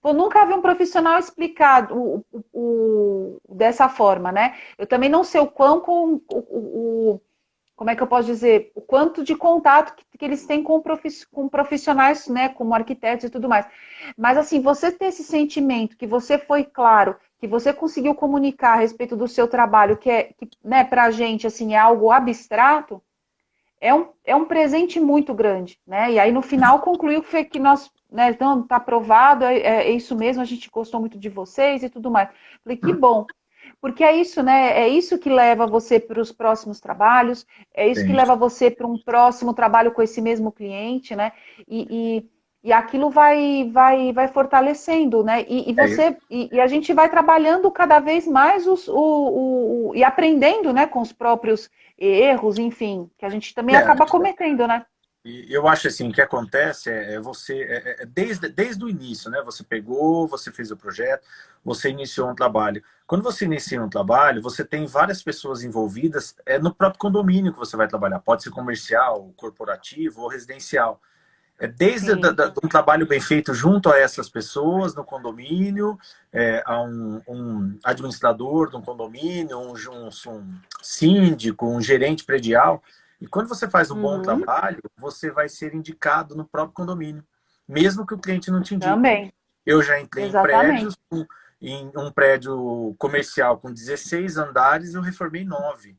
Eu nunca vi um profissional explicar dessa forma, né? Eu também não sei o quão como é que eu posso dizer, o quanto de contato que eles têm com profissionais, né, como arquitetos e tudo mais. Mas assim, você ter esse sentimento que você foi claro, que você conseguiu comunicar a respeito do seu trabalho, né, para a gente assim é algo abstrato, é um presente muito grande, né? E aí no final concluiu que nós, né, então tá aprovado, é isso mesmo, a gente gostou muito de vocês e tudo mais. Falei, que bom, porque é isso, né? É isso que leva você para os próximos trabalhos, é isso que Sim. leva você para um próximo trabalho com esse mesmo cliente, né? E aquilo vai fortalecendo, né? É, E a gente vai trabalhando cada vez mais e aprendendo, né, com os próprios erros, enfim, que a gente também acaba é, cometendo, né? e eu acho assim, o que acontece desde o início, né? Você pegou, você fez o projeto, você iniciou um trabalho. Quando você inicia um trabalho, você tem várias pessoas envolvidas, no próprio condomínio que você vai trabalhar. Pode ser comercial, corporativo ou residencial. Desde Sim. um trabalho bem feito junto a essas pessoas no condomínio, a um administrador de um condomínio, um síndico, um gerente predial. E quando você faz um bom Uhum. trabalho, você vai ser indicado no próprio condomínio, mesmo que o cliente não te indique. Também, Eu já entrei em exatamente. prédios, em um prédio comercial com 16 andares, eu reformei 9.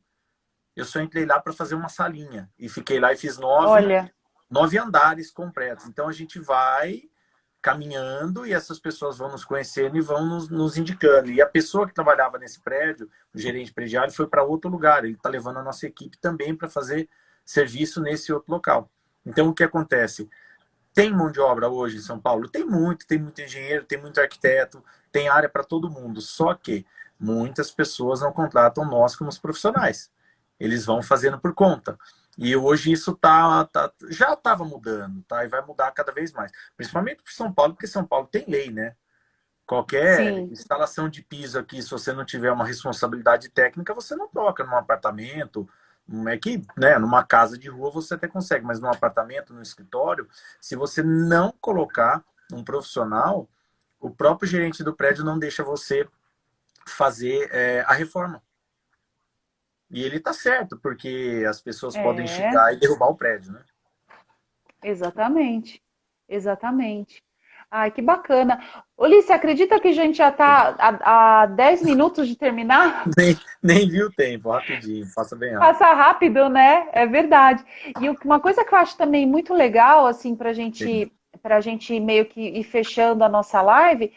Eu só entrei lá para fazer uma salinha e fiquei lá e fiz Olha, 9 andares completos. Então a gente vai caminhando e essas pessoas vão nos conhecendo e vão nos indicando. E a pessoa que trabalhava nesse prédio, o gerente predial, foi para outro lugar. Ele está levando a nossa equipe também para fazer serviço nesse outro local. Então o que acontece? Tem mão de obra hoje em São Paulo? Tem muito engenheiro, tem muito arquiteto, tem área para todo mundo. Só que muitas pessoas não contratam nós como os profissionais. Eles vão fazendo por conta. E hoje isso já estava mudando, tá? E vai mudar cada vez mais. Principalmente para São Paulo, porque São Paulo tem lei, né? Qualquer sim. instalação de piso aqui, se você não tiver uma responsabilidade técnica, você não troca num apartamento. Não é que, né, numa casa de rua você até consegue, mas num apartamento, num escritório, se você não colocar um profissional, o próprio gerente do prédio não deixa você fazer a reforma. E ele tá certo, porque as pessoas podem É, chegar e derrubar o prédio, né? exatamente. Exatamente. Ai, que bacana. Ulisses, acredita que a gente já está a 10 minutos de terminar? Nem vi o tempo, rapidinho, passa bem rápido. Passa rápido, né? É verdade. E uma coisa que eu acho também muito legal, assim, Sim. para gente meio que ir fechando a nossa live,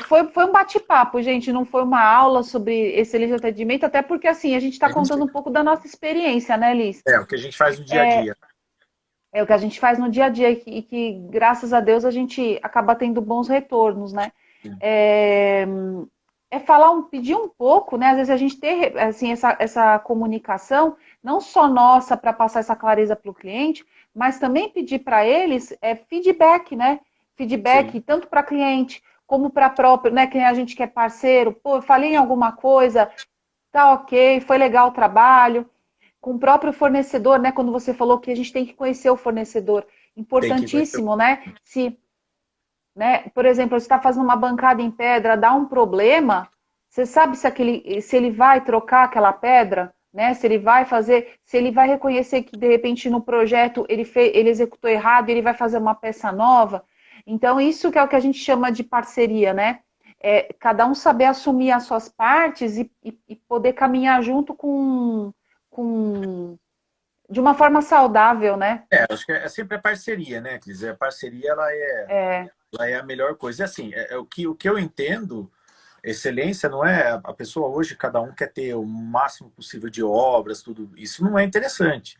foi um bate-papo, gente, não foi uma aula sobre excelência de atendimento, até porque, assim, a gente está contando um pouco da nossa experiência, né, Liz? O que a gente faz no dia a dia. É o que a gente faz no dia a dia e que, graças a Deus, a gente acaba tendo bons retornos, né? Sim. É, pedir um pouco, né? Às vezes a gente ter assim, essa comunicação não só nossa para passar essa clareza para o cliente, mas também pedir para eles feedback, né? Sim, Feedback tanto para cliente como para próprio, né? Que a gente que é parceiro, pô, eu falei em alguma coisa, tá ok, foi legal o trabalho. Com o próprio fornecedor, né? Quando você falou que a gente tem que conhecer o fornecedor, tem que conhecer. importantíssimo, né? Se, né? Por exemplo, você está fazendo uma bancada em pedra, dá um problema, você sabe se ele vai trocar aquela pedra, né? Se ele vai fazer, se ele vai reconhecer que de repente no projeto ele executou errado, e ele vai fazer uma peça nova. Então, isso que é o que a gente chama de parceria, né? É cada um saber assumir as suas partes e poder caminhar junto com de uma forma saudável, né? Acho que é sempre a parceria, né, Cris? A parceria, É, ela é a melhor coisa. E assim, o que eu entendo, excelência não é a pessoa hoje, cada um quer ter o máximo possível de obras, tudo isso não é interessante,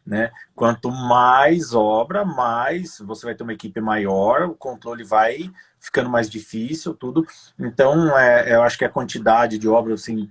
né? Quanto mais obra, mais você vai ter uma equipe maior, o controle vai ficando mais difícil, tudo. Então, eu acho que a quantidade de obras, assim,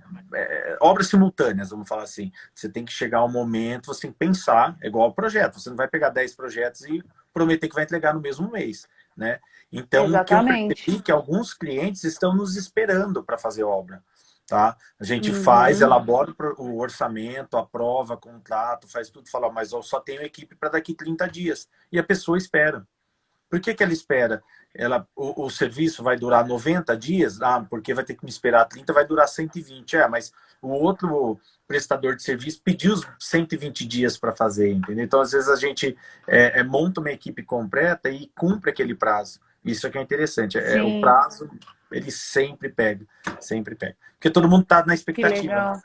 obras simultâneas, vamos falar assim, você tem que chegar a um momento, você tem que pensar, é igual ao projeto, você não vai pegar 10 projetos e prometer que vai entregar no mesmo mês, né? Então, o que eu exatamente. percebi é que alguns clientes estão nos esperando para fazer obra. Tá? A gente faz, Uhum, elabora o orçamento, aprova, contrato, faz tudo, fala, mas eu só tenho equipe para daqui 30 dias. E a pessoa espera. Por que, que ela espera? O serviço vai durar 90 dias? Ah, porque vai ter que me esperar 30, vai durar 120. Mas o outro prestador de serviço pediu os 120 dias para fazer, entendeu? Então, às vezes, a gente monta uma equipe completa e cumpre aquele prazo. Isso é que é interessante. O sim, prazo, ele sempre pega, sempre pega. Porque todo mundo está na que expectativa, né? legal.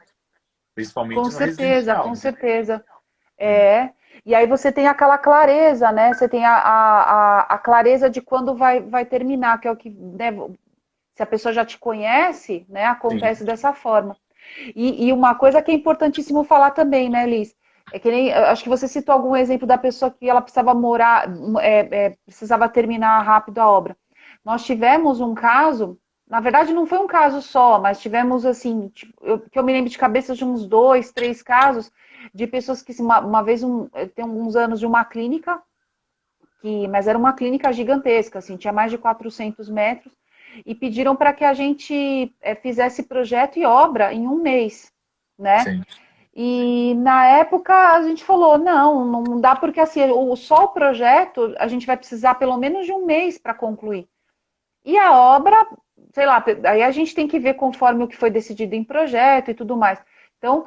Principalmente no Com residencial. certeza. É. E aí você tem aquela clareza, né? Você tem a clareza de quando vai terminar, que é o que, né, se a pessoa já te conhece, né, Sim, acontece dessa forma. E uma coisa que é importantíssimo falar também, né, Liz? É que nem, acho que você citou algum exemplo da pessoa que ela precisava morar, precisava terminar rápido a obra. Nós tivemos um caso, na verdade não foi um caso só, mas tivemos assim, tipo, que eu me lembro de cabeça de uns dois, três casos de pessoas que uma vez tem alguns anos de uma clínica mas era uma clínica gigantesca, assim, tinha mais de 400 metros, e pediram para que a gente fizesse projeto e obra em um mês, né? sim, E na época a gente falou, não dá porque assim, só o projeto a gente vai precisar pelo menos de um mês para concluir. E a obra, sei lá, aí a gente tem que ver conforme o que foi decidido em projeto e tudo mais. Então,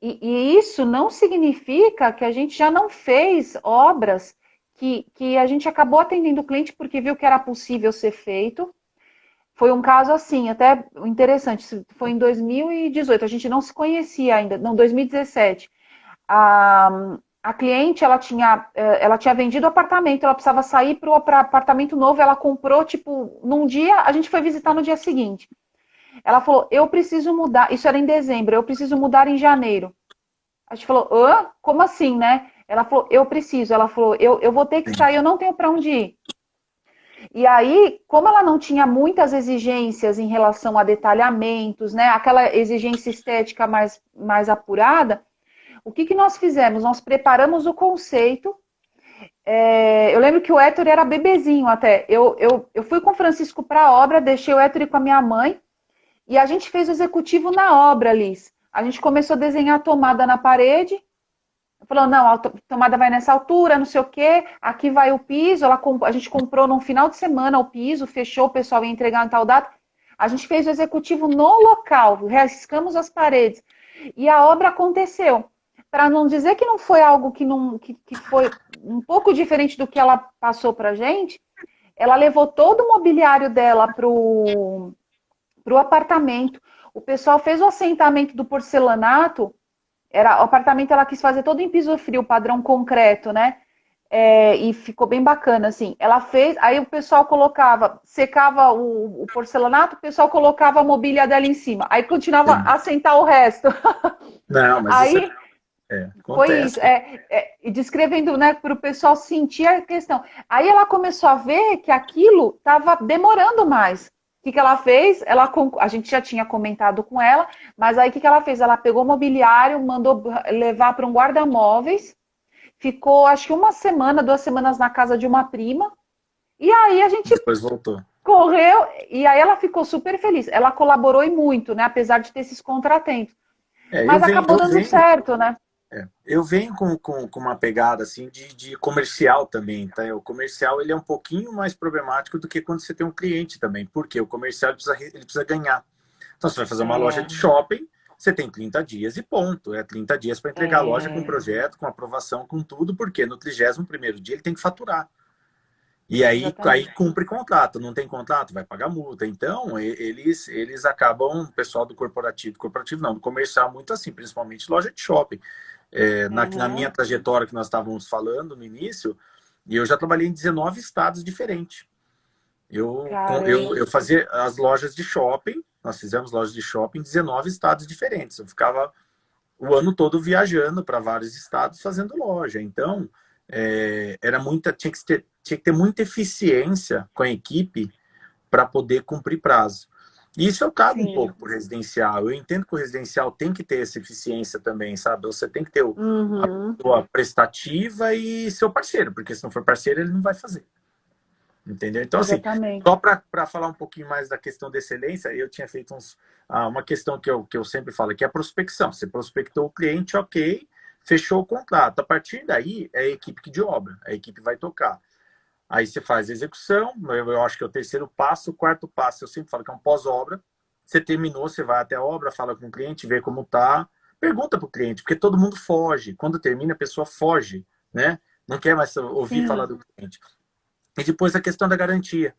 e isso não significa que a gente já não fez obras que a gente acabou atendendo o cliente porque viu que era possível ser feito. Foi um caso assim, até interessante, foi em 2018, a gente não se conhecia ainda, não, 2017. A cliente, ela tinha vendido o apartamento, ela precisava sair para apartamento novo, ela comprou, tipo, num dia, a gente foi visitar no dia seguinte. Ela falou, eu preciso mudar, isso era em dezembro, eu preciso mudar em janeiro. A gente falou, hã? Como assim, né? Ela falou, eu preciso. Ela falou, eu vou ter que sim. sair, eu não tenho para onde ir. E aí, como ela não tinha muitas exigências em relação a detalhamentos, né? Aquela exigência estética mais apurada, o que nós fizemos? Nós preparamos o conceito. Eu lembro que o Héctor era bebezinho até. Eu fui com o Francisco para a obra, deixei o Héctor com a minha mãe e a gente fez o executivo na obra, Liz. A gente começou a desenhar a tomada na parede, falou, não, a tomada vai nessa altura, não sei o quê, aqui vai o piso, a gente comprou num final de semana o piso, fechou, o pessoal ia entregar em tal data. A gente fez o executivo no local, riscamos as paredes. E a obra aconteceu. Para não dizer que não foi algo que foi um pouco diferente do que ela passou para a gente, ela levou todo o mobiliário dela para o apartamento. O pessoal fez o assentamento do porcelanato, o apartamento ela quis fazer todo em piso frio, padrão concreto, né? E ficou bem bacana, assim. Ela fez, aí o pessoal secava o porcelanato, o pessoal colocava a mobília dela em cima. Aí continuava Sim. a sentar o resto. Não, mas isso Aí foi isso, acontece. e descrevendo, né, para o pessoal sentir a questão. Aí ela começou a ver que aquilo estava demorando mais. que ela fez? A gente já tinha comentado com ela, mas aí o que ela fez? Ela pegou o mobiliário, mandou levar para um guarda-móveis, ficou acho que uma semana, 2 semanas na casa de uma prima, e aí a gente Depois voltou. correu, e aí ela ficou super feliz. Ela colaborou e muito, né? Apesar de ter esses contratempos. É, Mas acabou dando certo, né? eu venho com uma pegada assim de comercial também, tá? O comercial ele é um pouquinho mais problemático do que quando você tem um cliente também, porque o comercial ele precisa ganhar. Então você vai fazer uma loja É, de shopping, você tem 30 dias e ponto. É 30 dias para entregar a loja com é, projeto, com aprovação, com tudo, porque no 31º dia ele tem que faturar. E aí exatamente. cumpre contrato, não tem contrato, vai pagar multa. Então, eles acabam, o pessoal do corporativo não, do comercial, muito assim, principalmente loja de shopping. Na minha Uhum. trajetória que nós estávamos falando no início, eu já trabalhei em 19 estados diferentes. Caramba. Eu fazia as lojas de shopping, nós fizemos lojas de shopping em 19 estados diferentes. Eu ficava o ano todo viajando para vários estados fazendo loja. Então, tinha que ter muita eficiência com a equipe para poder cumprir prazo. E isso eu trago um Sim. pouco para o residencial. Eu entendo que o residencial tem que ter essa eficiência também, sabe? Você tem que ter a Uhum. pessoa prestativa e seu parceiro, porque se não for parceiro, ele não vai fazer. Entendeu? Então, assim, Exatamente. só para falar um pouquinho mais da questão da excelência, eu tinha feito uma questão que eu sempre falo, que é a prospecção. Você prospectou o cliente, ok, fechou o contrato. A partir daí, é a equipe de obra, a equipe vai tocar. Aí você faz a execução, eu acho que é o terceiro passo. O quarto passo, eu sempre falo que é um pós-obra. Você terminou, você vai até a obra, fala com o cliente, vê como tá, pergunta para o cliente, porque todo mundo foge. Quando termina, a pessoa foge, né? Não quer mais ouvir falar Sim. do cliente. E depois a questão da garantia.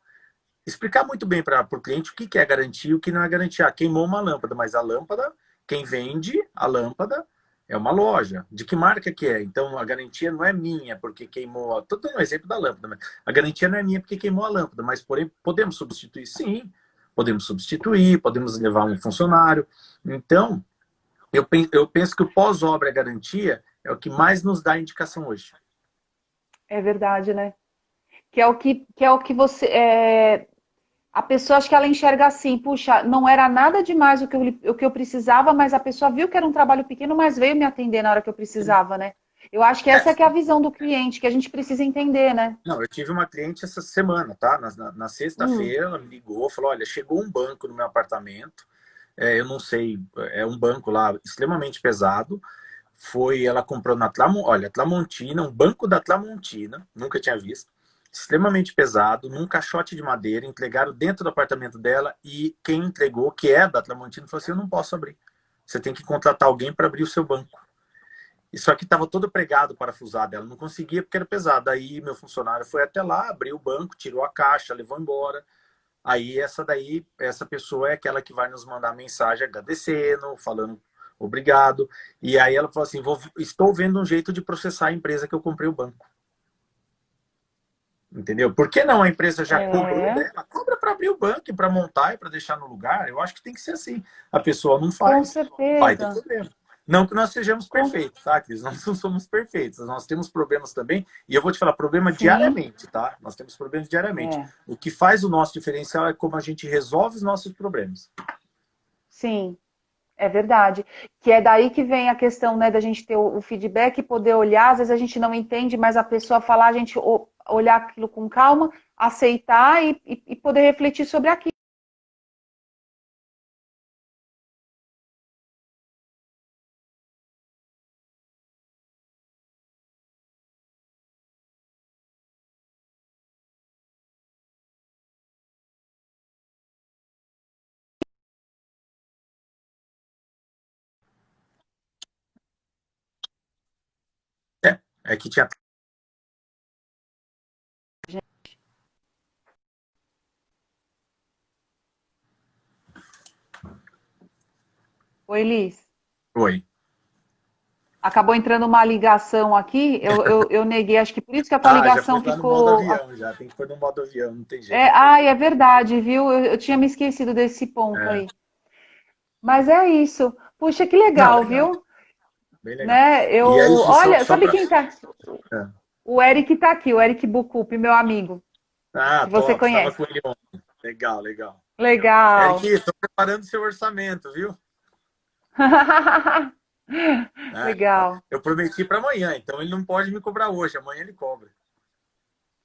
Explicar muito bem para o cliente o que é garantia e o que não é garantia. Ah, queimou uma lâmpada, mas a lâmpada, quem vende a lâmpada é uma loja. De que marca que é? Então a garantia não é minha porque queimou. Estou dando um exemplo da lâmpada, mas a garantia não é minha porque queimou a lâmpada, mas porém podemos substituir? Sim, podemos substituir, podemos levar um funcionário. Então, eu penso que o pós-obra garantia é o que mais nos dá indicação hoje. É verdade, né? Que é o que você. A pessoa, acho que ela enxerga assim, puxa, não era nada demais o que eu precisava, mas a pessoa viu que era um trabalho pequeno, mas veio me atender na hora que eu precisava, né? Eu acho que essa é que é a visão do cliente, que a gente precisa entender, né? Não, eu tive uma cliente essa semana, tá? Na Hum, sexta-feira, ela me ligou, falou: olha, chegou um banco no meu apartamento, eu não sei, é um banco lá extremamente pesado. Ela comprou olha, Tramontina, um banco da Tramontina, nunca tinha visto, extremamente pesado, num caixote de madeira, entregaram dentro do apartamento dela e quem entregou, que é da Tramontina, falou assim: eu não posso abrir. Você tem que contratar alguém para abrir o seu banco. Isso aqui estava todo pregado, parafusado. Ela não conseguia porque era pesado. Aí meu funcionário foi até lá, abriu o banco, tirou a caixa, levou embora. Aí essa pessoa é aquela que vai nos mandar mensagem agradecendo, falando obrigado. E aí ela falou assim: estou vendo um jeito de processar a empresa que eu comprei o banco. Entendeu? Por que não a empresa já cobrou é, dela? Cobra para abrir o banco e para montar e para deixar no lugar. Eu acho que tem que ser assim. A pessoa não com faz, vai ter certeza. problema. Não que nós sejamos Com, perfeitos, tá, Cris? Nós não somos perfeitos. Nós temos problemas também. E eu vou te falar, problema sim, diariamente, tá? Nós temos problemas diariamente. é, O que faz o nosso diferencial é como a gente resolve os nossos problemas. sim. É verdade. Que é daí que vem a questão, né, da gente ter o feedback e poder olhar. Às vezes a gente não entende, mas a pessoa falar, a gente olhar aquilo com calma, aceitar e poder refletir sobre aquilo. É que tinha. Oi, Liz. Oi. Acabou entrando uma ligação aqui, eu neguei, acho que por isso que a tua Ah, já ligação pôs lá no modo ficou. avião, já. Tem que pôr no modo avião, não tem jeito. Ai, é verdade, viu? Eu tinha me esquecido desse ponto É. aí. Mas é isso. Puxa, que Não, legal, legal. viu? Bem legal. Né? E aí, Olha, só sabe para. quem tá? O Eric tá aqui, o Eric Bucupi, meu amigo, Ah, que você top. Estava conhece. com ele ontem. Legal, legal. Legal. Eric, estou preparando seu orçamento, viu? É, Legal. eu prometi para amanhã, então ele não pode me cobrar hoje, amanhã ele cobra.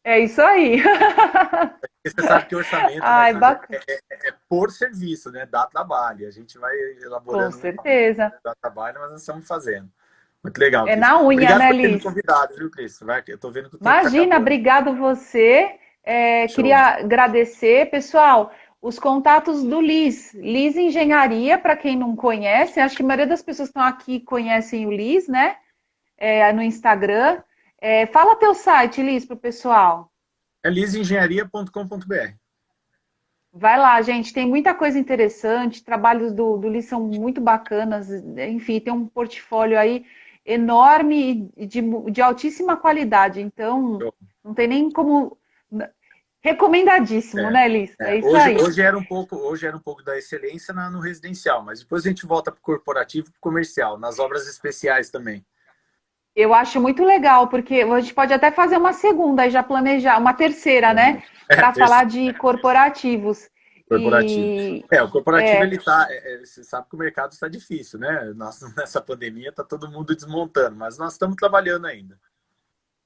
É isso aí. Porque você sabe que o orçamento, né, Ai, Cris, bacana. é por serviço, né? Dá trabalho. A gente vai Com elaborando um certeza. dá trabalho, mas nós estamos fazendo. Muito legal, É Cris. na unha, Obrigado né, por ter me Liz? convidado, viu, Cris? Eu tô vendo que o tempo está Imagina, acabando. obrigado você. Show. Queria agradecer, pessoal, os contatos do Liz. Liz Engenharia, para quem não conhece, acho que a maioria das pessoas que estão aqui conhecem o Liz, né? No Instagram. Fala teu site, Liz, para o pessoal. É lisengenharia.com.br. Vai lá, gente, tem muita coisa interessante, trabalhos do Liz são muito bacanas, enfim, tem um portfólio aí enorme e de altíssima qualidade, então Show. não tem nem como. Recomendadíssimo, É, né, Liz? É isso Hoje, aí. hoje era um pouco da excelência no residencial, mas depois a gente volta para o corporativo e para o comercial, nas obras especiais também. Eu acho muito legal, porque a gente pode até fazer uma segunda e já planejar, uma terceira, né? Para falar Terceiro, de corporativos. corporativo. E O corporativo, é, ele tá. Você sabe que o mercado está difícil, né? Nessa pandemia está todo mundo desmontando, mas nós estamos trabalhando ainda.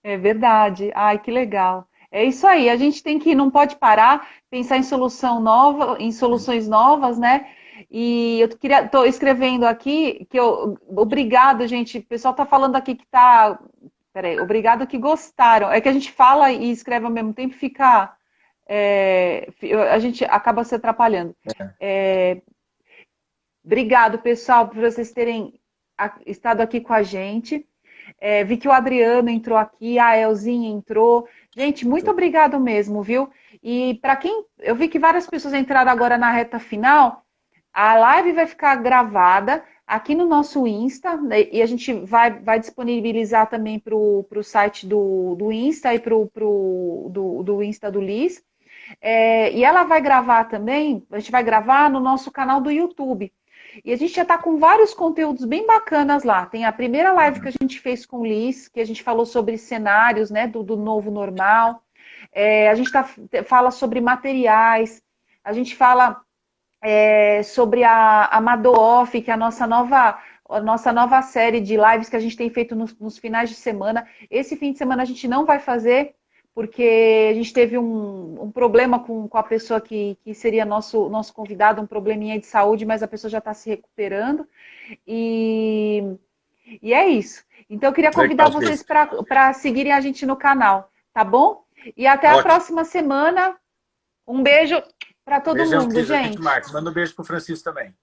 É verdade. Ai, que legal. É isso aí. A gente tem que, não pode parar, pensar em solução nova, em soluções novas, né? E eu queria, estou escrevendo aqui que obrigado, gente. O pessoal está falando aqui que tá, peraí, obrigado que gostaram. É que a gente fala e escreve ao mesmo tempo, fica, a gente acaba se atrapalhando. É, obrigado, pessoal, por vocês terem estado aqui com a gente. Vi que o Adriano entrou aqui, a Elzinha entrou. Gente, muito obrigado mesmo, viu? E para quem. Eu vi que várias pessoas entraram agora na reta final. A live vai ficar gravada aqui no nosso Insta, né, e a gente vai disponibilizar também para o site do Insta e do Insta do Liz. E ela vai gravar também, a gente vai gravar no nosso canal do YouTube. E a gente já está com vários conteúdos bem bacanas lá. Tem a primeira live que a gente fez com o Liz, que a gente falou sobre cenários, né, do novo normal. A gente fala sobre materiais, a gente fala sobre a Madoff, que é a nossa nova série de lives que a gente tem feito nos finais de semana. Esse fim de semana a gente não vai fazer, porque a gente teve um problema com a pessoa que seria nosso convidado, um probleminha de saúde, mas a pessoa já está se recuperando. E, e é isso. Então, eu queria convidar Legal, vocês Cris. para seguirem a gente no canal, tá bom? E até a Ótimo. próxima semana. Um beijo para todo Beijão, mundo, Cris. A gente gente. marca. Manda um beijo pro Francisco também.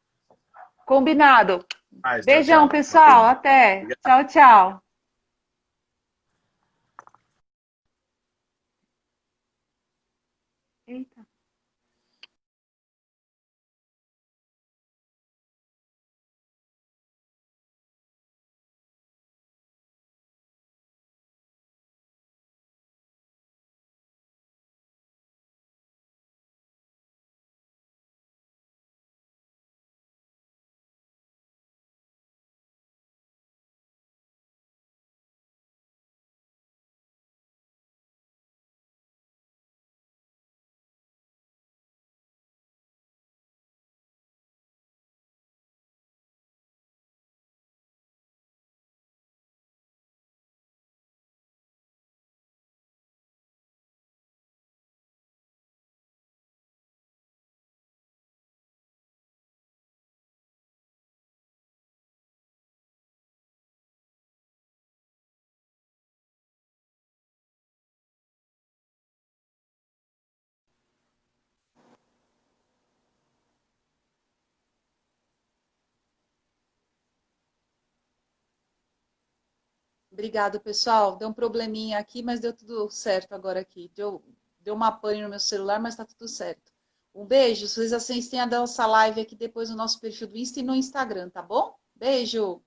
Combinado. Mais, tchau, Beijão, tchau. pessoal. Até. Obrigado. Tchau, tchau. Eita. Obrigado, pessoal. Deu um probleminha aqui, mas deu tudo certo agora aqui. Deu uma pane no meu celular, mas tá tudo certo. Um beijo. Vocês assistem a nossa live aqui depois no nosso perfil do Insta e no Instagram, tá bom? Beijo!